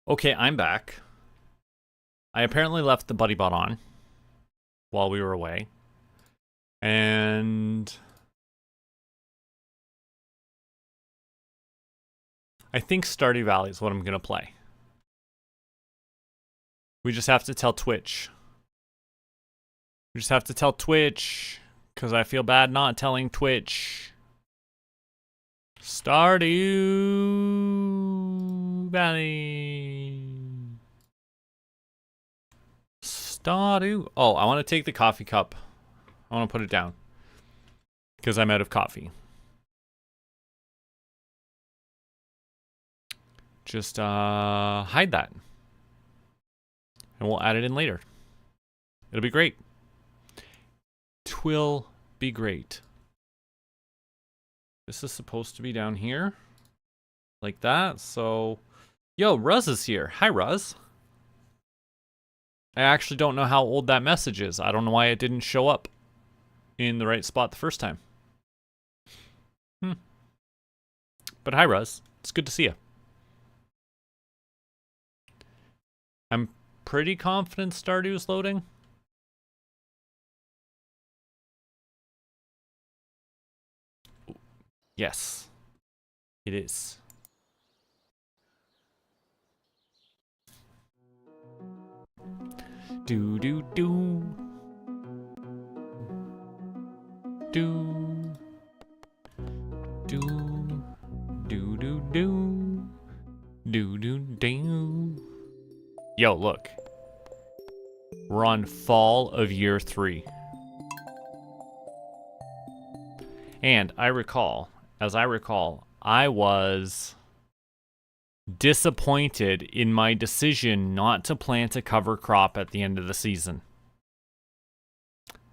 Okay, I'm back. I apparently left the buddy bot on while we were away. And I think Stardew Valley is what I'm going to play. We just have to tell Twitch. Because I feel bad not telling Twitch. Stardew Valley. Stardew. Oh, I want to take the coffee cup. I want to put it down. Because I'm out of coffee. Just hide that. And we'll add it in later. It'll be great. Twill be great. This is supposed to be down here. Like that. So, yo, Ruz is here. Hi, Ruz. I actually don't know how old that message is. I don't know why it didn't show up in the right spot the first time. But hi, Ruz. It's good to see you. I'm pretty confident Stardew's loading. Yes, it is. Do do do. Do do do do do do do do. Yo, look. We're on fall of year 3. And as I recall, I was disappointed in my decision not to plant a cover crop at the end of the season.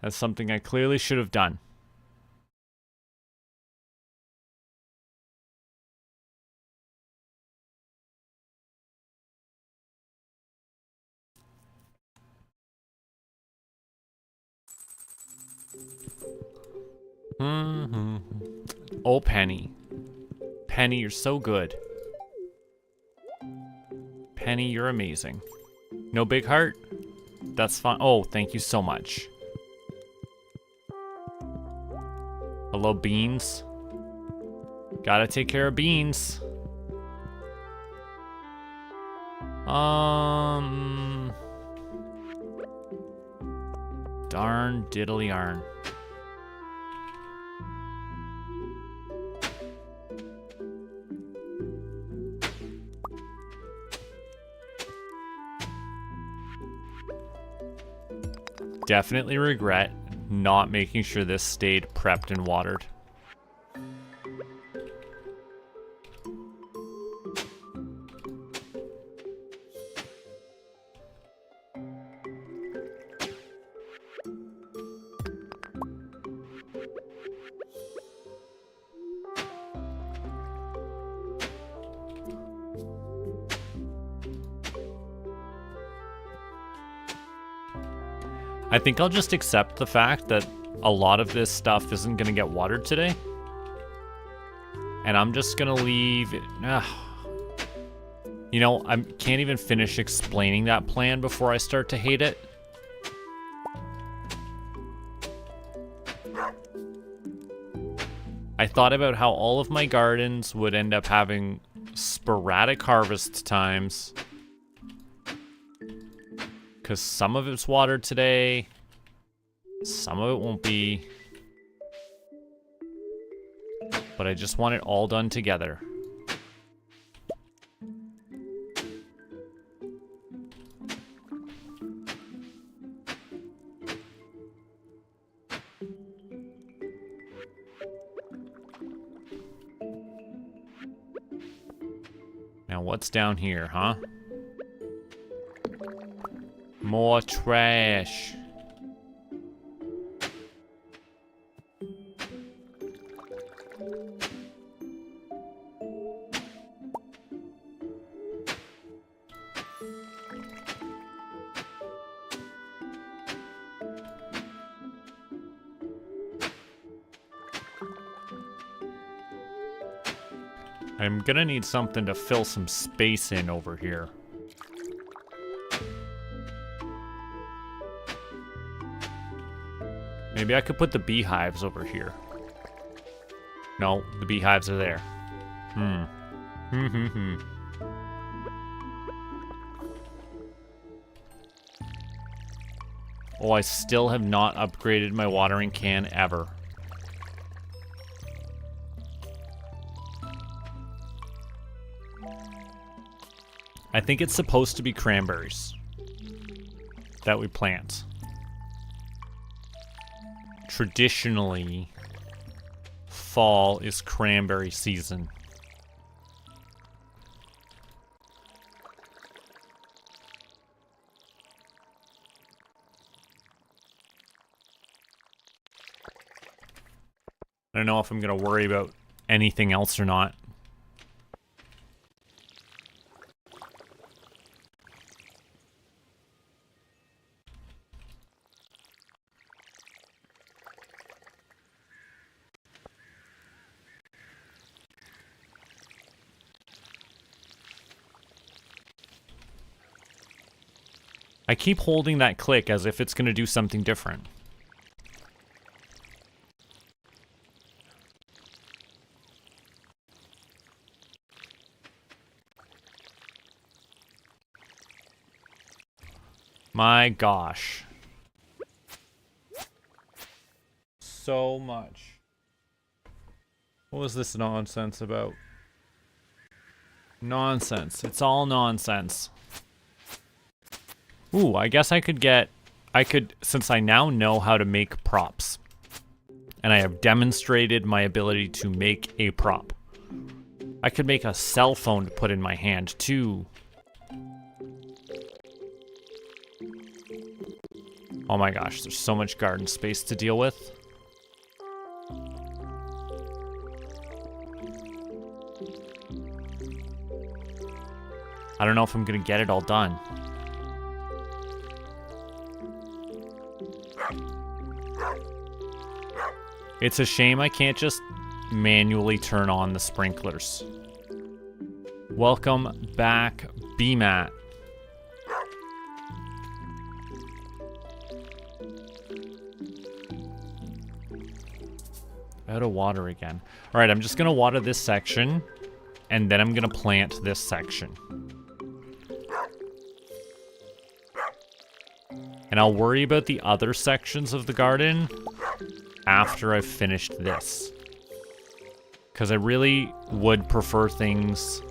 That's something I clearly should have done. Oh, Penny. Penny, you're so good. Penny, you're amazing. No big heart? That's fine. Oh, thank you so much. Hello, Beans. Gotta take care of Beans. Darn diddly yarn. Definitely regret not making sure this stayed prepped and watered. I think I'll just accept the fact that a lot of this stuff isn't going to get watered today. And I'm just going to leave it. You know, I can't even finish explaining that plan before I start to hate it. I thought about how all of my gardens would end up having sporadic harvest times. Because some of it's watered today, some of it won't be. But I just want it all done together. Now what's down here, huh? More trash. I'm gonna need something to fill some space in over here. Maybe I could put the beehives over here. No, the beehives are there. Oh, I still have not upgraded my watering can ever. I think it's supposed to be cranberries that we plant. Traditionally, fall is cranberry season. I don't know if I'm gonna worry about anything else or not. I keep holding that click as if it's gonna do something different. My gosh. So much. What was this nonsense about? Nonsense. It's all nonsense. Ooh, I guess I could, since I now know how to make props, and I have demonstrated my ability to make a prop, I could make a cell phone to put in my hand, too. Oh my gosh, there's so much garden space to deal with. I don't know if I'm gonna get it all done. It's a shame I can't just manually turn on the sprinklers. Welcome back, BMAT. Out of water again. All right, I'm just gonna water this section, and then I'm gonna plant this section. And I'll worry about the other sections of the garden after I've finished this. Because I really would prefer things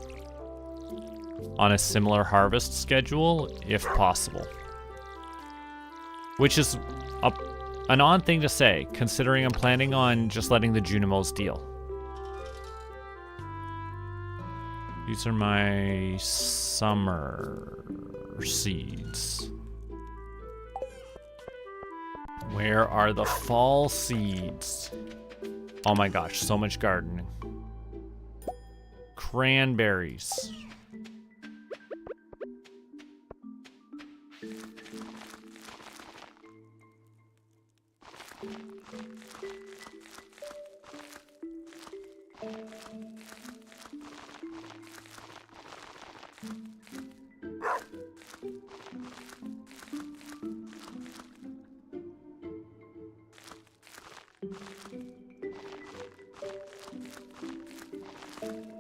on a similar harvest schedule, if possible. Which is an odd thing to say, considering I'm planning on just letting the Junimos deal. These are my summer seeds. Where are the fall seeds? Oh my gosh, so much gardening. Cranberries.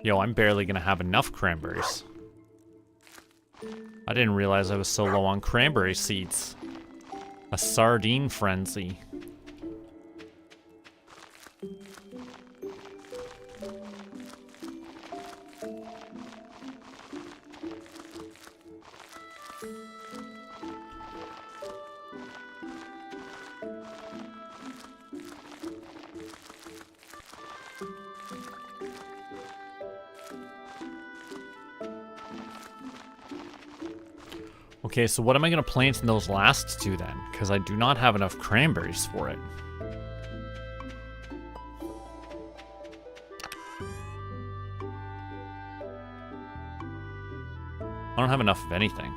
Yo, I'm barely gonna have enough cranberries. I didn't realize I was so low on cranberry seeds. A sardine frenzy. Okay, so what am I going to plant in those last two then? Because I do not have enough cranberries for it. I don't have enough of anything.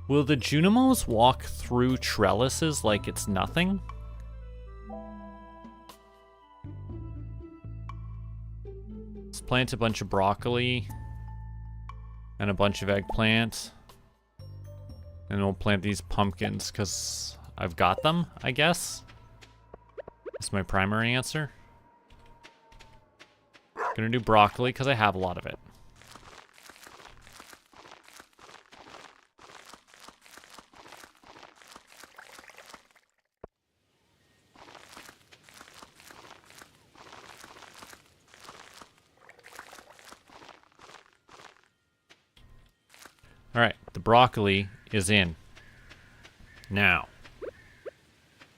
Will the Junimos walk through trellises like it's nothing? Let's plant a bunch of broccoli. And a bunch of eggplant. And we'll plant these pumpkins because I've got them, I guess. That's my primary answer. Gonna do broccoli because I have a lot of it. All right, the broccoli is in. Now,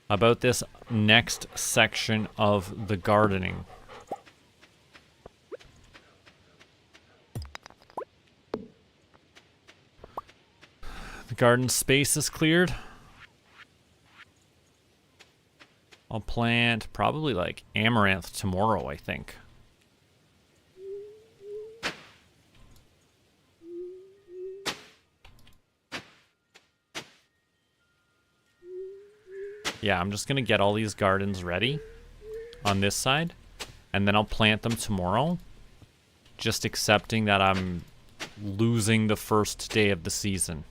about this next section of the gardening. The garden space is cleared. I'll plant probably like amaranth tomorrow, I think. Yeah, I'm just gonna get all these gardens ready on this side, and then I'll plant them tomorrow. Just accepting that I'm losing the first day of the season.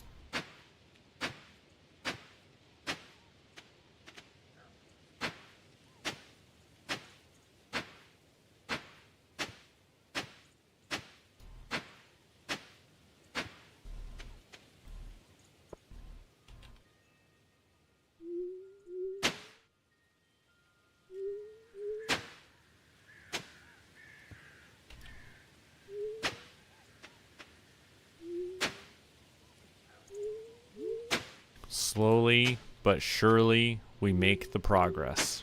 Slowly but surely, we make the progress.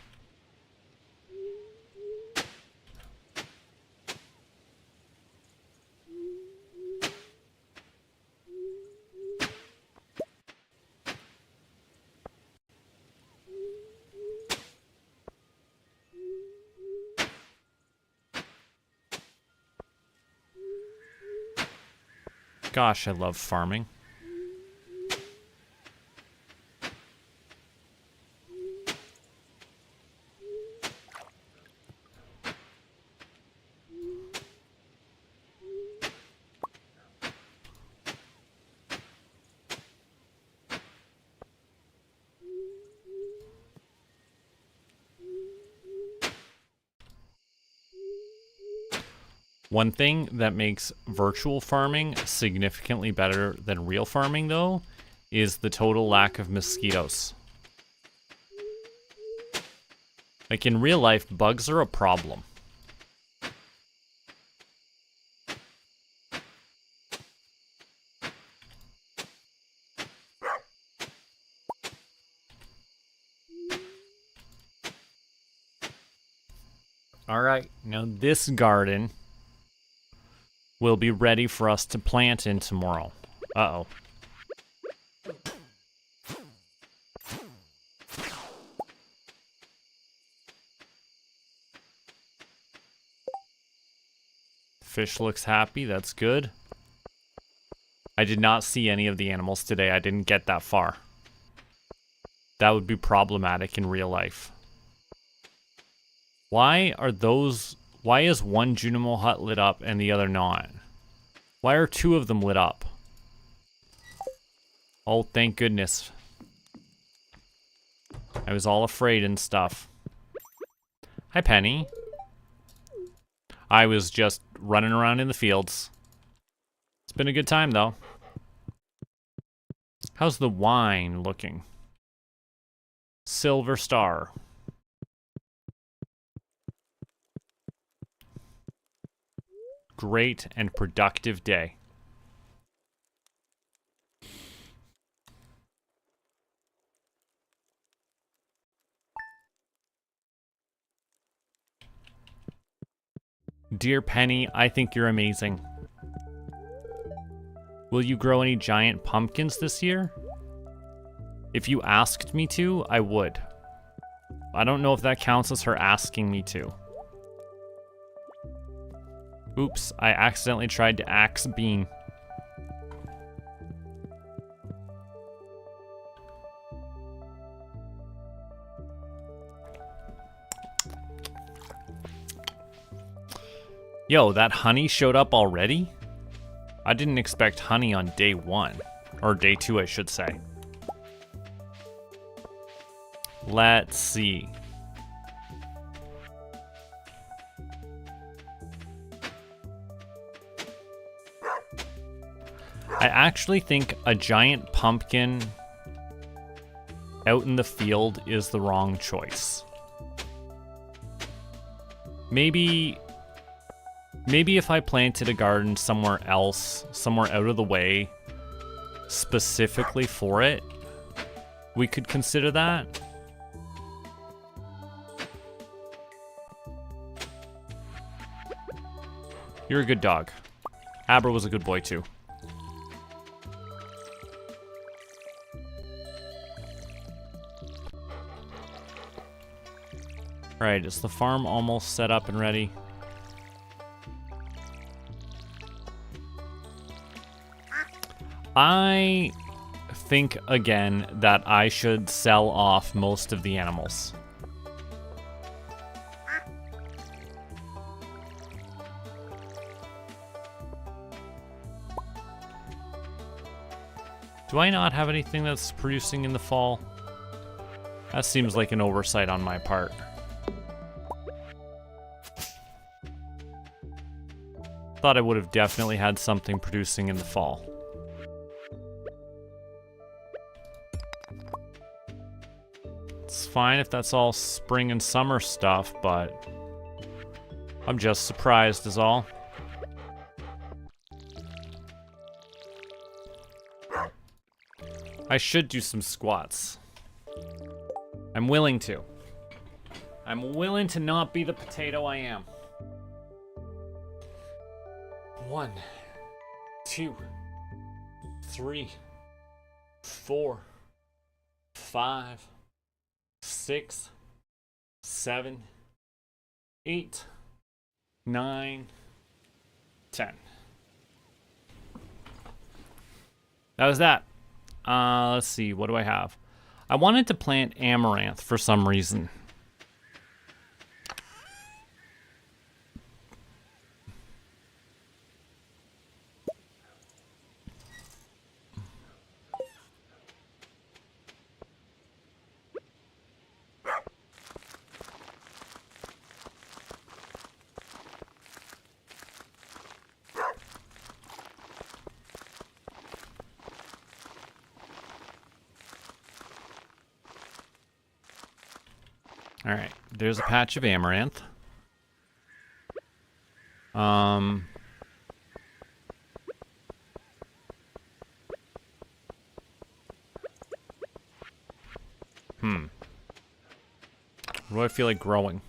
Gosh, I love farming. One thing that makes virtual farming significantly better than real farming, though, is the total lack of mosquitoes. Like in real life, bugs are a problem. All right, now this garden will be ready for us to plant in tomorrow. Uh-oh. Fish looks happy, that's good. I did not see any of the animals today, I didn't get that far. That would be problematic in real life. Why is one Junimo hut lit up and the other not? Why are two of them lit up? Oh, thank goodness. I was all afraid and stuff. Hi, Penny. I was just running around in the fields. It's been a good time, though. How's the wine looking? Silver Star. Great and productive day. Dear Penny, I think you're amazing. Will you grow any giant pumpkins this year? If you asked me to, I would. I don't know if that counts as her asking me to. Oops, I accidentally tried to axe Bean. Yo, that honey showed up already? I didn't expect honey on day 1. Or day 2, I should say. Let's see. I actually think a giant pumpkin out in the field is the wrong choice. Maybe if I planted a garden somewhere else, somewhere out of the way, specifically for it, we could consider that. You're a good dog. Abra was a good boy too. Alright, is the farm almost set up and ready? I think, again, that I should sell off most of the animals. Do I not have anything that's producing in the fall? That seems like an oversight on my part. Thought I would have definitely had something producing in the fall. It's fine if that's all spring and summer stuff, but I'm just surprised is all. I should do some squats. I'm willing to. I'm willing to not be the potato I am. 1, 2, 3, 4, 5, 6, 7, 8, 9, 10. That was that. Let's see, what do I have? I wanted to plant amaranth for some reason. Alright, there's a patch of amaranth. What do I feel like growing?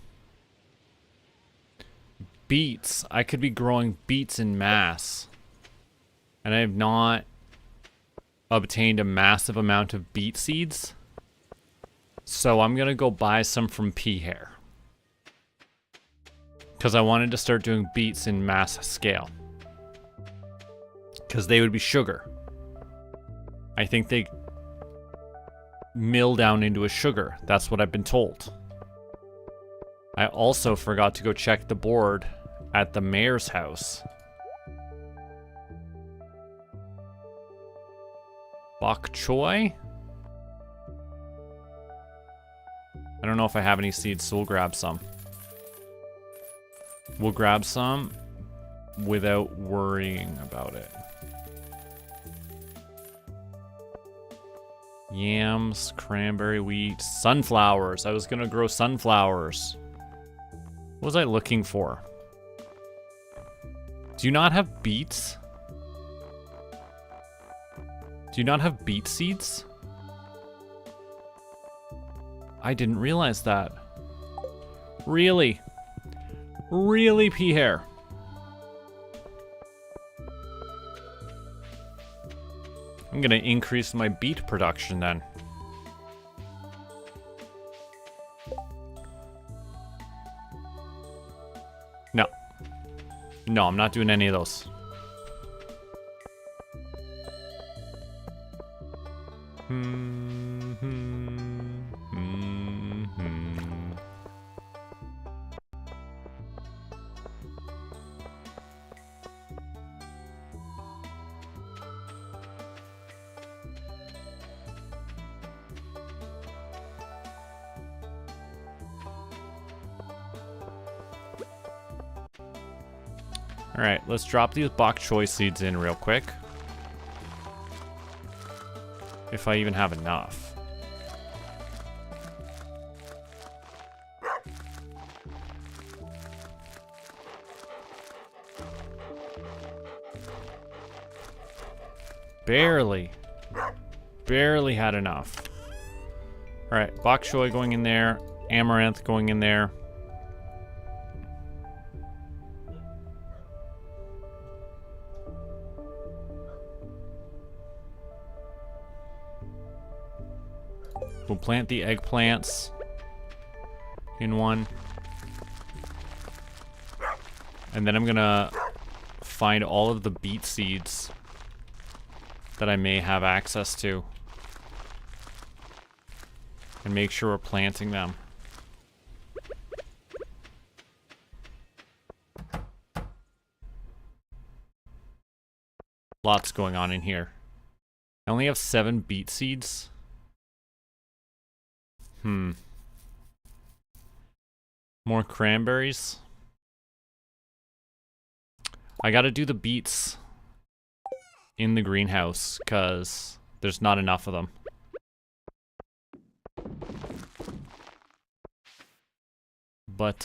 Beets. I could be growing beets in mass. And I have not obtained a massive amount of beet seeds. So I'm going to go buy some from Pea Hair. Because I wanted to start doing beets in mass scale. Because they would be sugar. I think they mill down into a sugar. That's what I've been told. I also forgot to go check the board at the mayor's house. Bok choy? I don't know if I have any seeds, so we'll grab some. We'll grab some without worrying about it. Yams, cranberry wheat, sunflowers. I was gonna grow sunflowers. What was I looking for? Do you not have beets? Do you not have beet seeds? I didn't realize that. Really? Really, Pea Hair? I'm gonna increase my beet production then. No. No, I'm not doing any of those. Alright, let's drop these bok choy seeds in real quick. If I even have enough. Barely. Barely had enough. Alright, bok choy going in there. Amaranth going in there. We'll plant the eggplants in one. And then I'm gonna find all of the beet seeds that I may have access to. And make sure we're planting them. Lots going on in here. I only have 7 beet seeds. More cranberries. I gotta do the beets in the greenhouse, because there's not enough of them. But,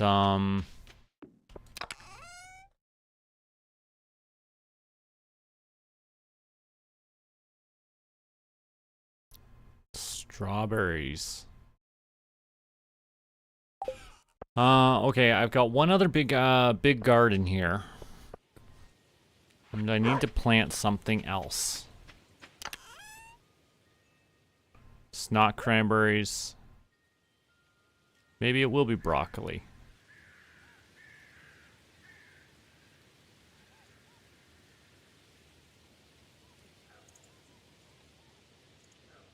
strawberries. Okay, I've got one other big garden here. And I need to plant something else. It's not cranberries. Maybe it will be broccoli.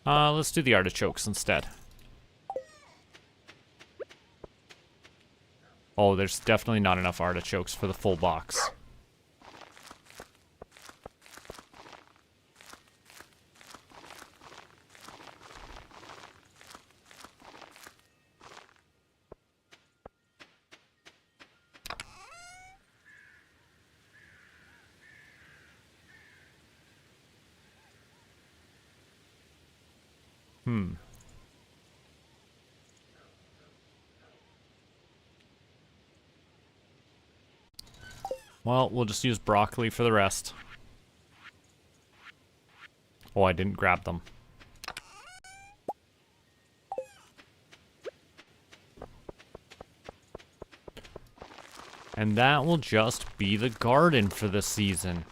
Let's do the artichokes instead. Oh, there's definitely not enough artichokes for the full box. Well, we'll just use broccoli for the rest. Oh, I didn't grab them. And that will just be the garden for the season.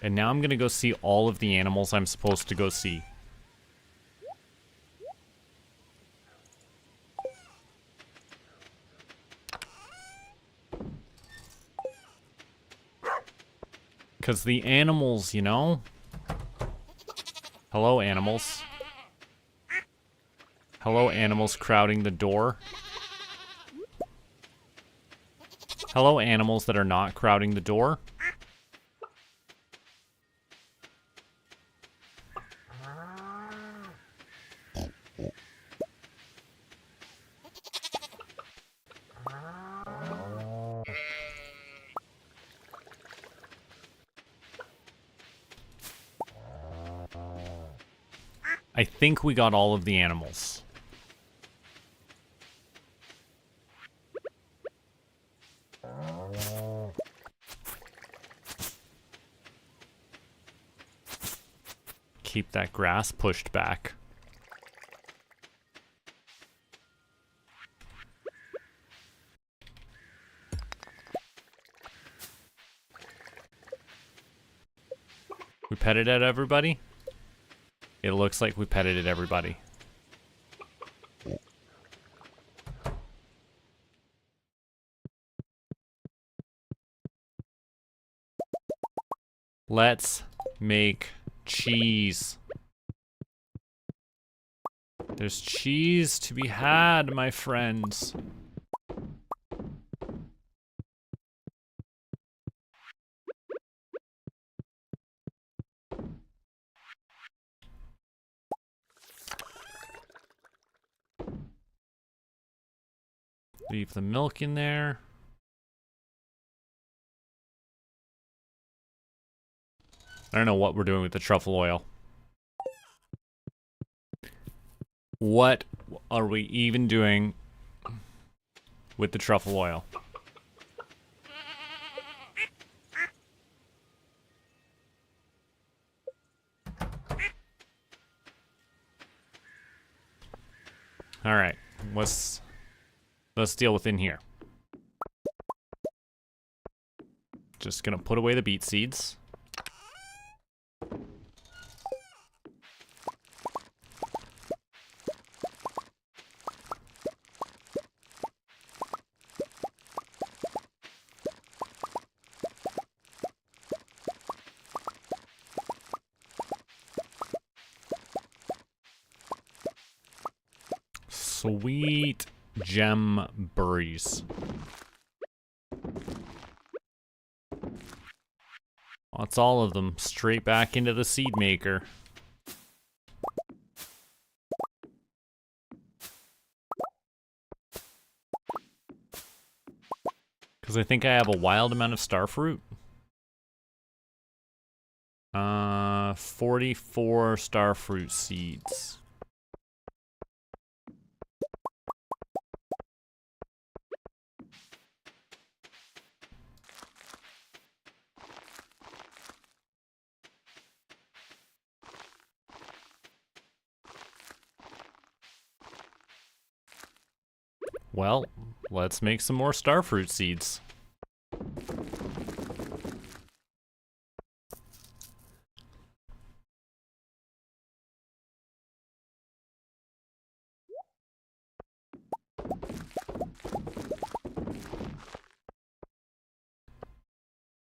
And now I'm gonna go see all of the animals I'm supposed to go see. Because the animals, you know? Hello, animals. Hello, animals crowding the door. Hello, animals that are not crowding the door. I think we got all of the animals. Keep that grass pushed back. We petted at everybody? It looks like we petted at everybody. Let's make cheese. There's cheese to be had, my friends. Leave the milk in there. I don't know what we're doing with the truffle oil. What are we even doing with the truffle oil? All right, let's deal with in here. Just gonna put away the beet seeds. Sweet gem berries. That's all of them. Straight back into the seed maker. Because I think I have a wild amount of starfruit. 44 starfruit seeds. Well, let's make some more starfruit seeds.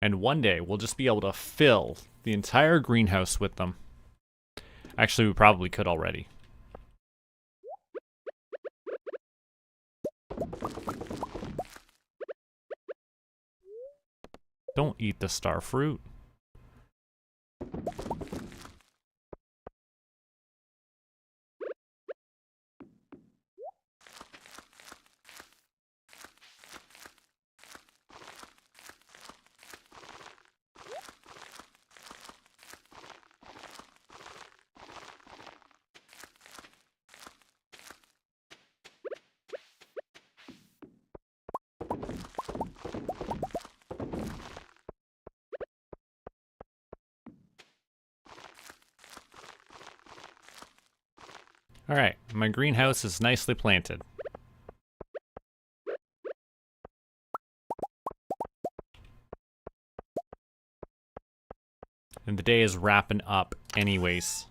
And one day, we'll just be able to fill the entire greenhouse with them. Actually, we probably could already. Don't eat the starfruit. All right, my greenhouse is nicely planted. And the day is wrapping up anyways.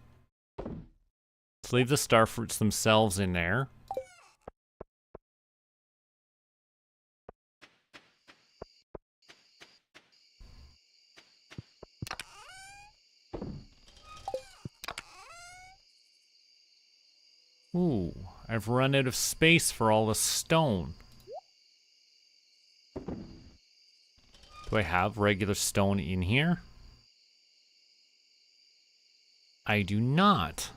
Let's leave the starfruits themselves in there. Ooh, I've run out of space for all the stone. Do I have regular stone in here? I do not.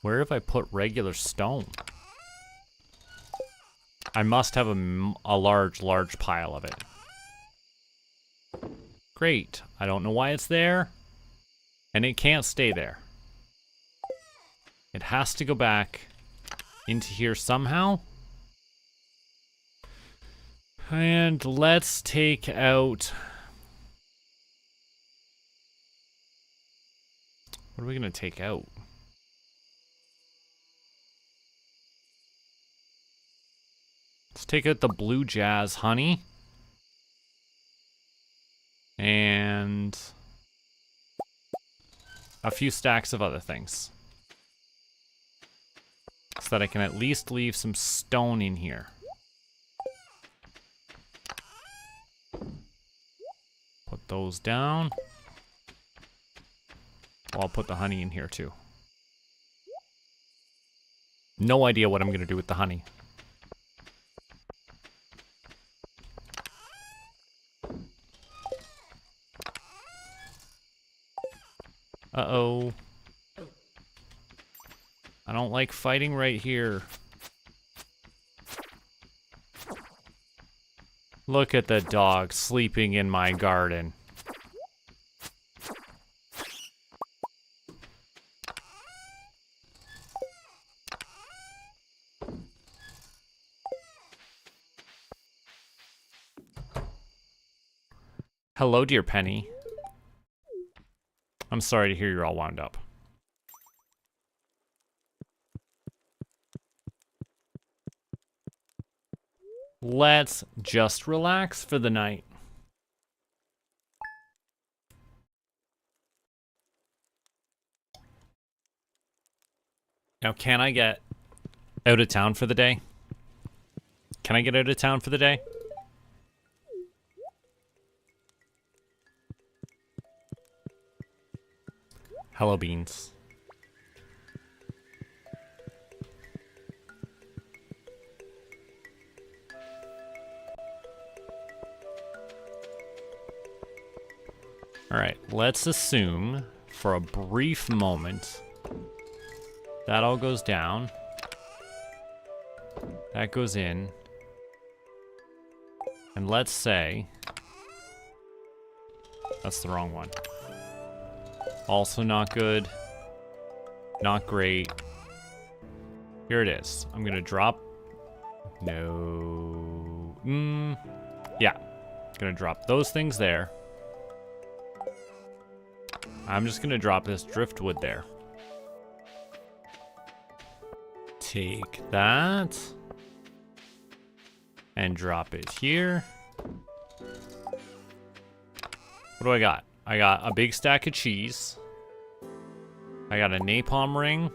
Where have I put regular stone? I must have a large pile of it. Great. I don't know why it's there. And it can't stay there. It has to go back into here somehow. And let's take out... What are we going to take out? Let's take out the blue jazz honey. And a few stacks of other things. So that I can at least leave some stone in here. Put those down. Well, I'll put the honey in here too. No idea what I'm going to do with the honey. Uh-oh. I don't like fighting right here. Look at the dog sleeping in my garden. Hello, dear Penny. I'm sorry to hear you're all wound up. Let's just relax for the night. Now, can I get out of town for the day? Can I get out of town for the day? Hello, Beans. Alright, let's assume for a brief moment that all goes down. That goes in. And let's say... That's the wrong one. Also not good. Not great. Here it is. I'm gonna drop... No... Yeah. Gonna drop those things there. I'm just gonna drop this driftwood there. Take that. And drop it here. What do I got? I got a big stack of cheese. I got a napalm ring.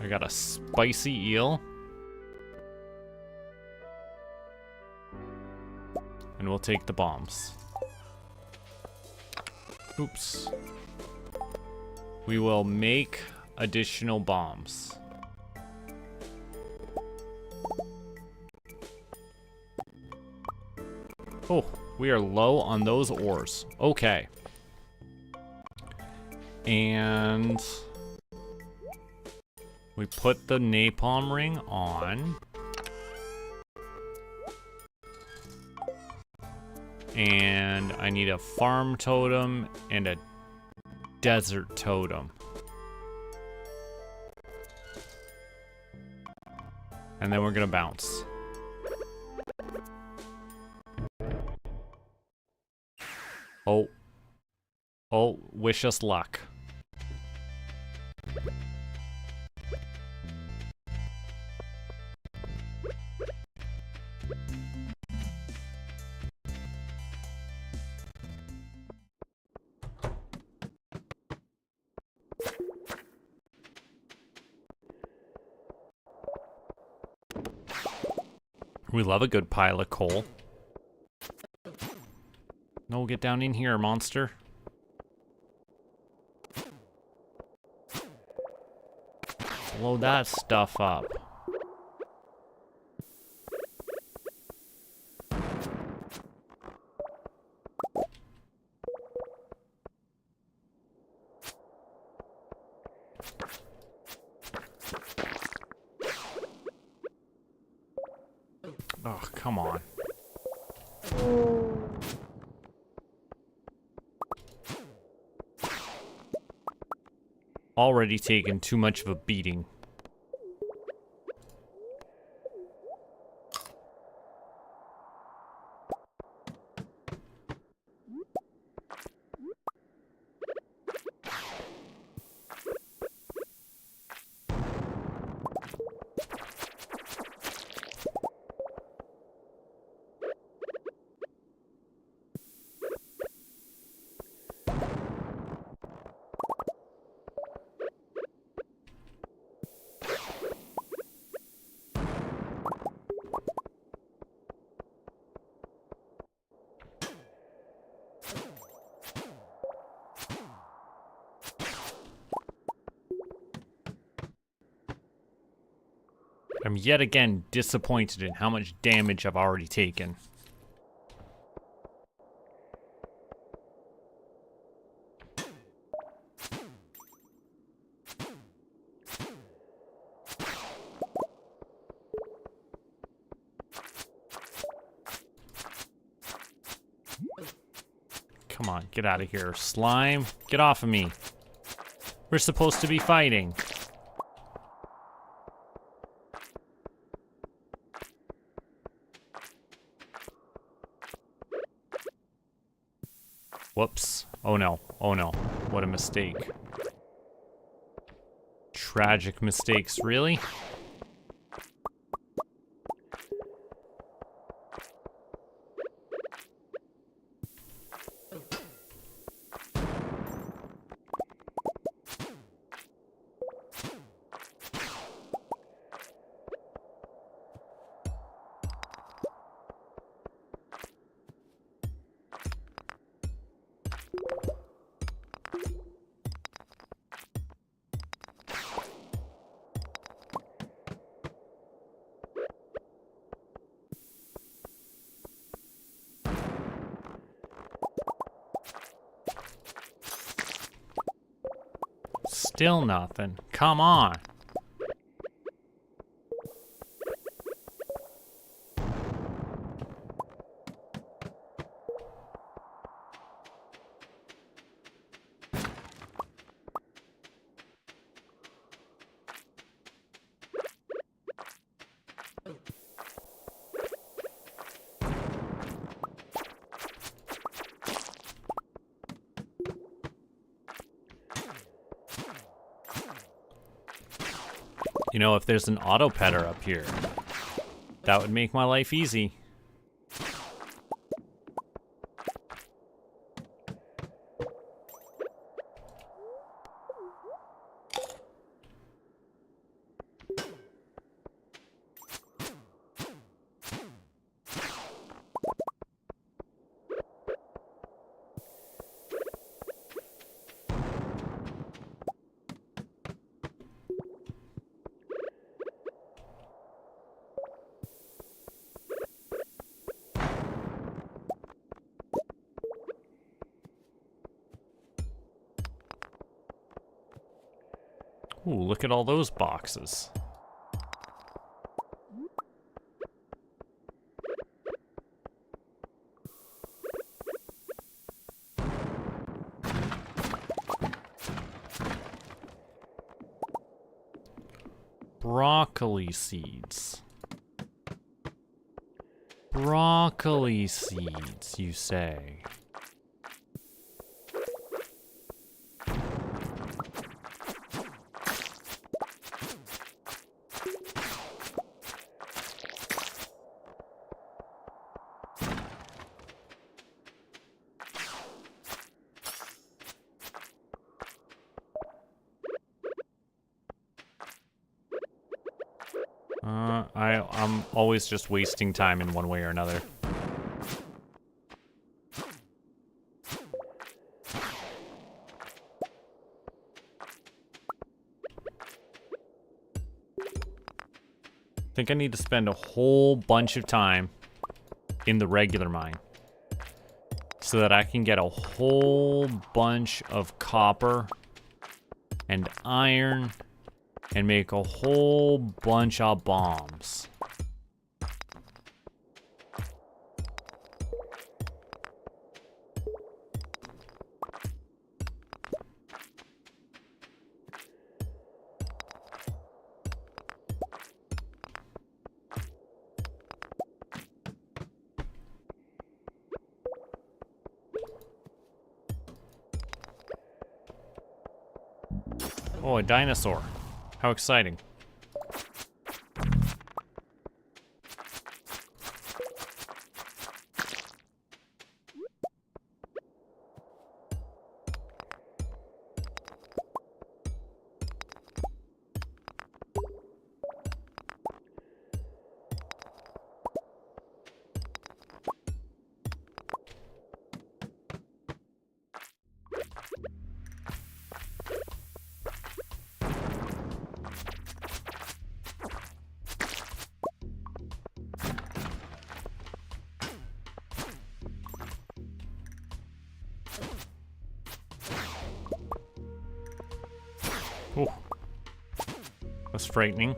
I got a spicy eel. And we'll take the bombs. Oops. We will make additional bombs. Oh, we are low on those ores. Okay. And we put the napalm ring on. And I need a farm totem and a desert totem. And then we're gonna bounce. Oh. Oh, wish us luck. We love a good pile of coal. No, get down in here, monster. Blow that stuff up. Oh, come on. Already taken too much of a beating. I'm yet again disappointed in how much damage I've already taken. on, get out of here. Slime, get off of me. We're supposed to be fighting. Whoops. Oh no. Oh no. What a mistake. Tragic mistakes, really? Still nothing. Come on. You know, if there's an auto petter up here, that would make my life easy. Ooh, look at all those boxes. Broccoli seeds. Broccoli seeds, you say? I'm always just wasting time in one way or another. I think I need to spend a whole bunch of time in the regular mine so that I can get a whole bunch of copper and iron and make a whole bunch of bombs. Oh, a dinosaur. How exciting. Oh, that's frightening.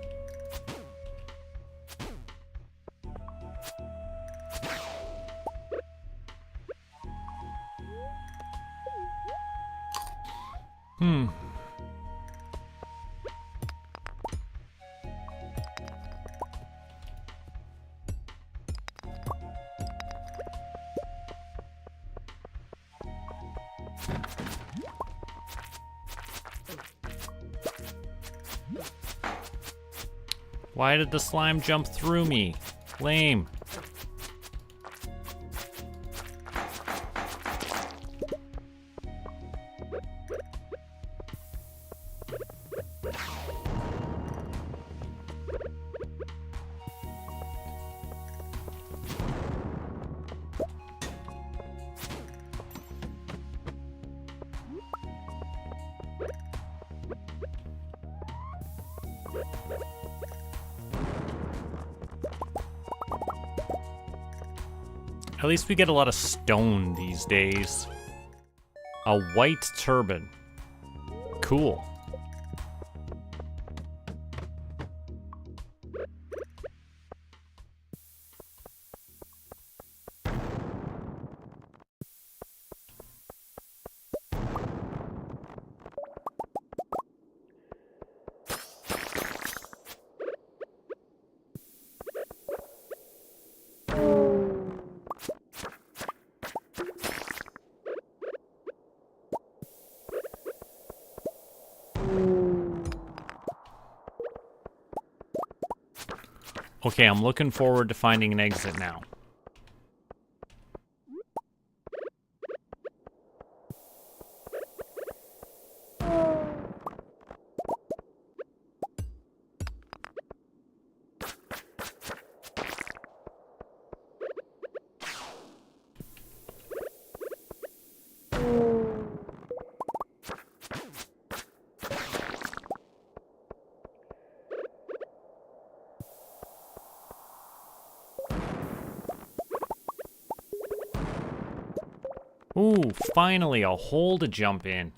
Why did the slime jump through me? Lame. At least we get a lot of stone these days. A white turban. Cool. Okay, I'm looking forward to finding an exit now. Ooh, finally a hole to jump in.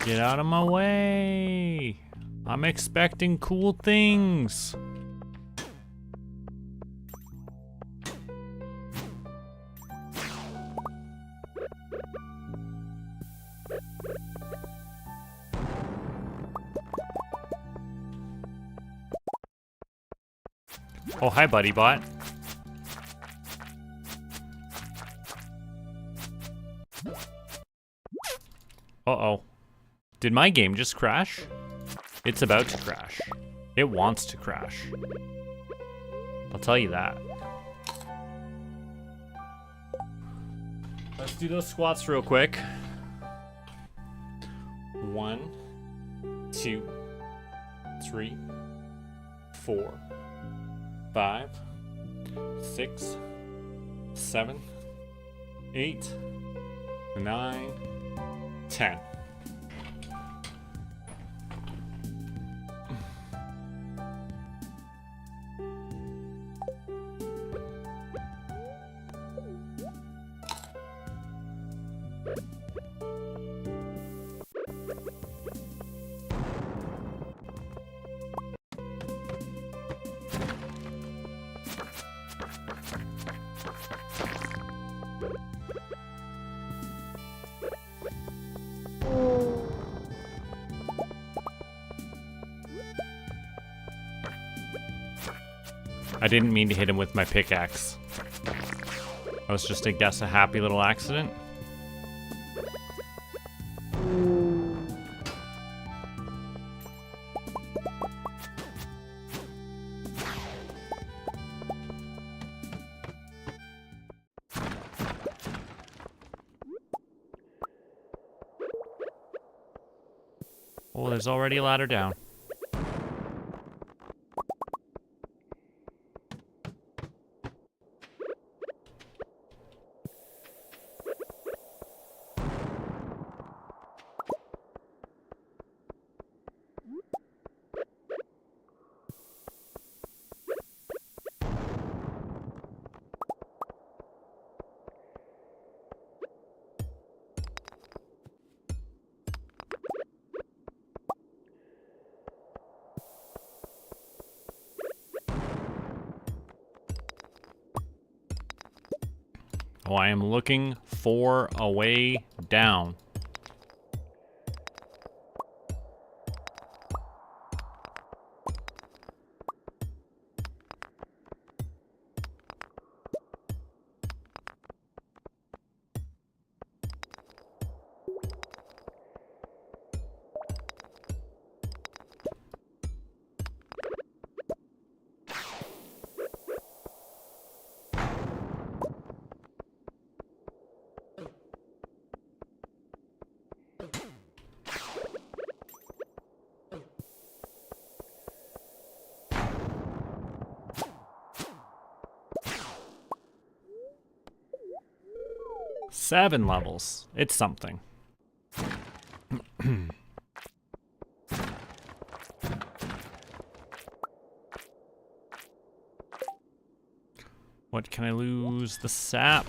Get out of my way. I'm expecting cool things. Oh, hi, buddy bot. Uh-oh. Did my game just crash? It's about to crash. It wants to crash. I'll tell you that. Let's do those squats real quick. 1, 2, 3, 4, 5, 6, 7, 8, 9, 10. I didn't mean to hit him with my pickaxe. I was just, I guess, a happy little accident. Oh, there's already a ladder down. Oh, I am looking for a way down. Seven levels. It's something. What can I lose? The sap.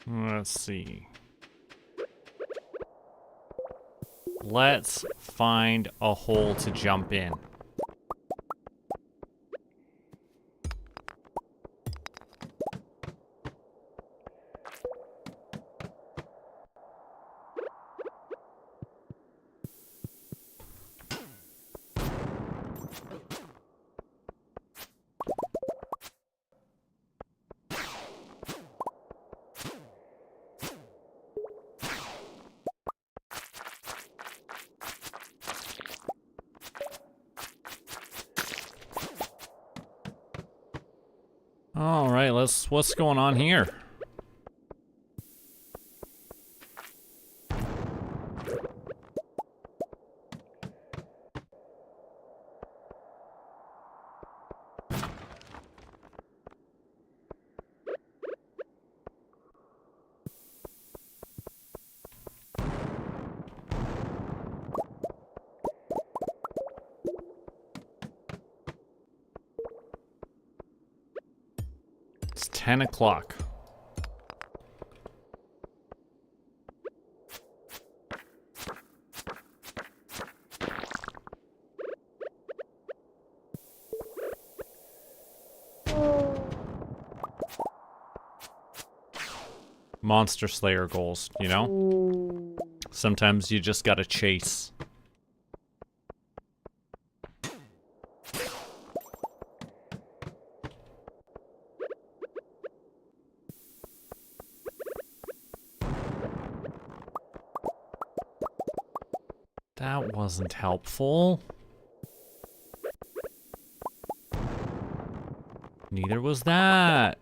Let's see. Let's find a hole to jump in. All right, what's going on here? It's 10 o'clock. Monster Slayer goals, you know? Sometimes you just gotta chase. That wasn't helpful. Neither was that.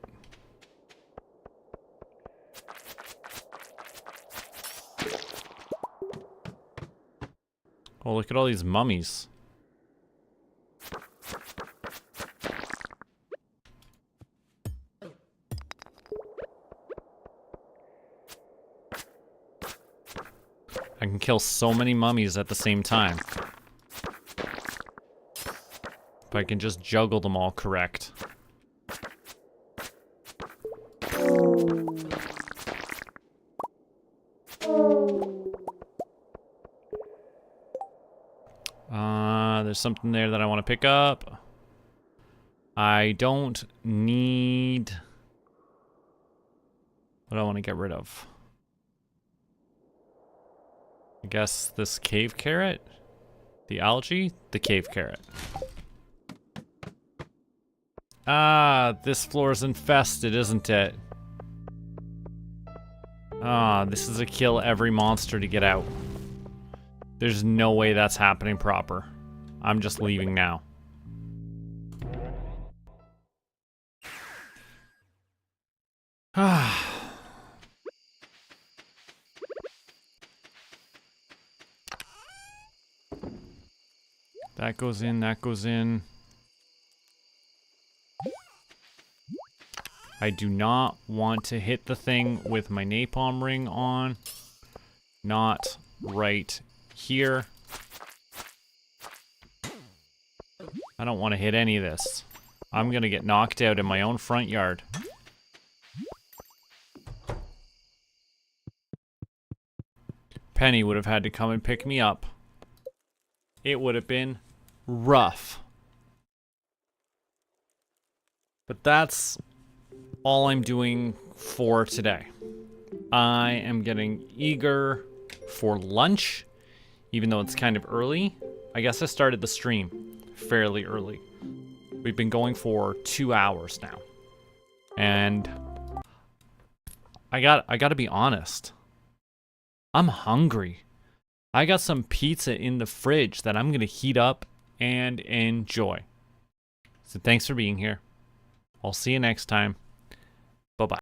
Oh, look at all these mummies. I can kill so many mummies at the same time. If I can just juggle them all correct. There's something there that I want to pick up. I don't need... What do I want to get rid of? I guess this cave carrot? The algae? The cave carrot. Ah, this floor's infested, isn't it? Ah, this is a kill every monster to get out. There's no way that's happening proper. I'm just leaving now. Ah. That goes in, that goes in. I do not want to hit the thing with my napalm ring on. Not right here. I don't want to hit any of this. I'm gonna get knocked out in my own front yard. Penny would have had to come and pick me up. It would have been rough. But that's all I'm doing for today. I am getting eager for lunch, even though it's kind of early. I guess I started the stream fairly early. We've been going for 2 hours now. And I gotta be honest. I'm hungry. I got some pizza in the fridge that I'm gonna heat up and enjoy. So thanks for being here. I'll see you next time.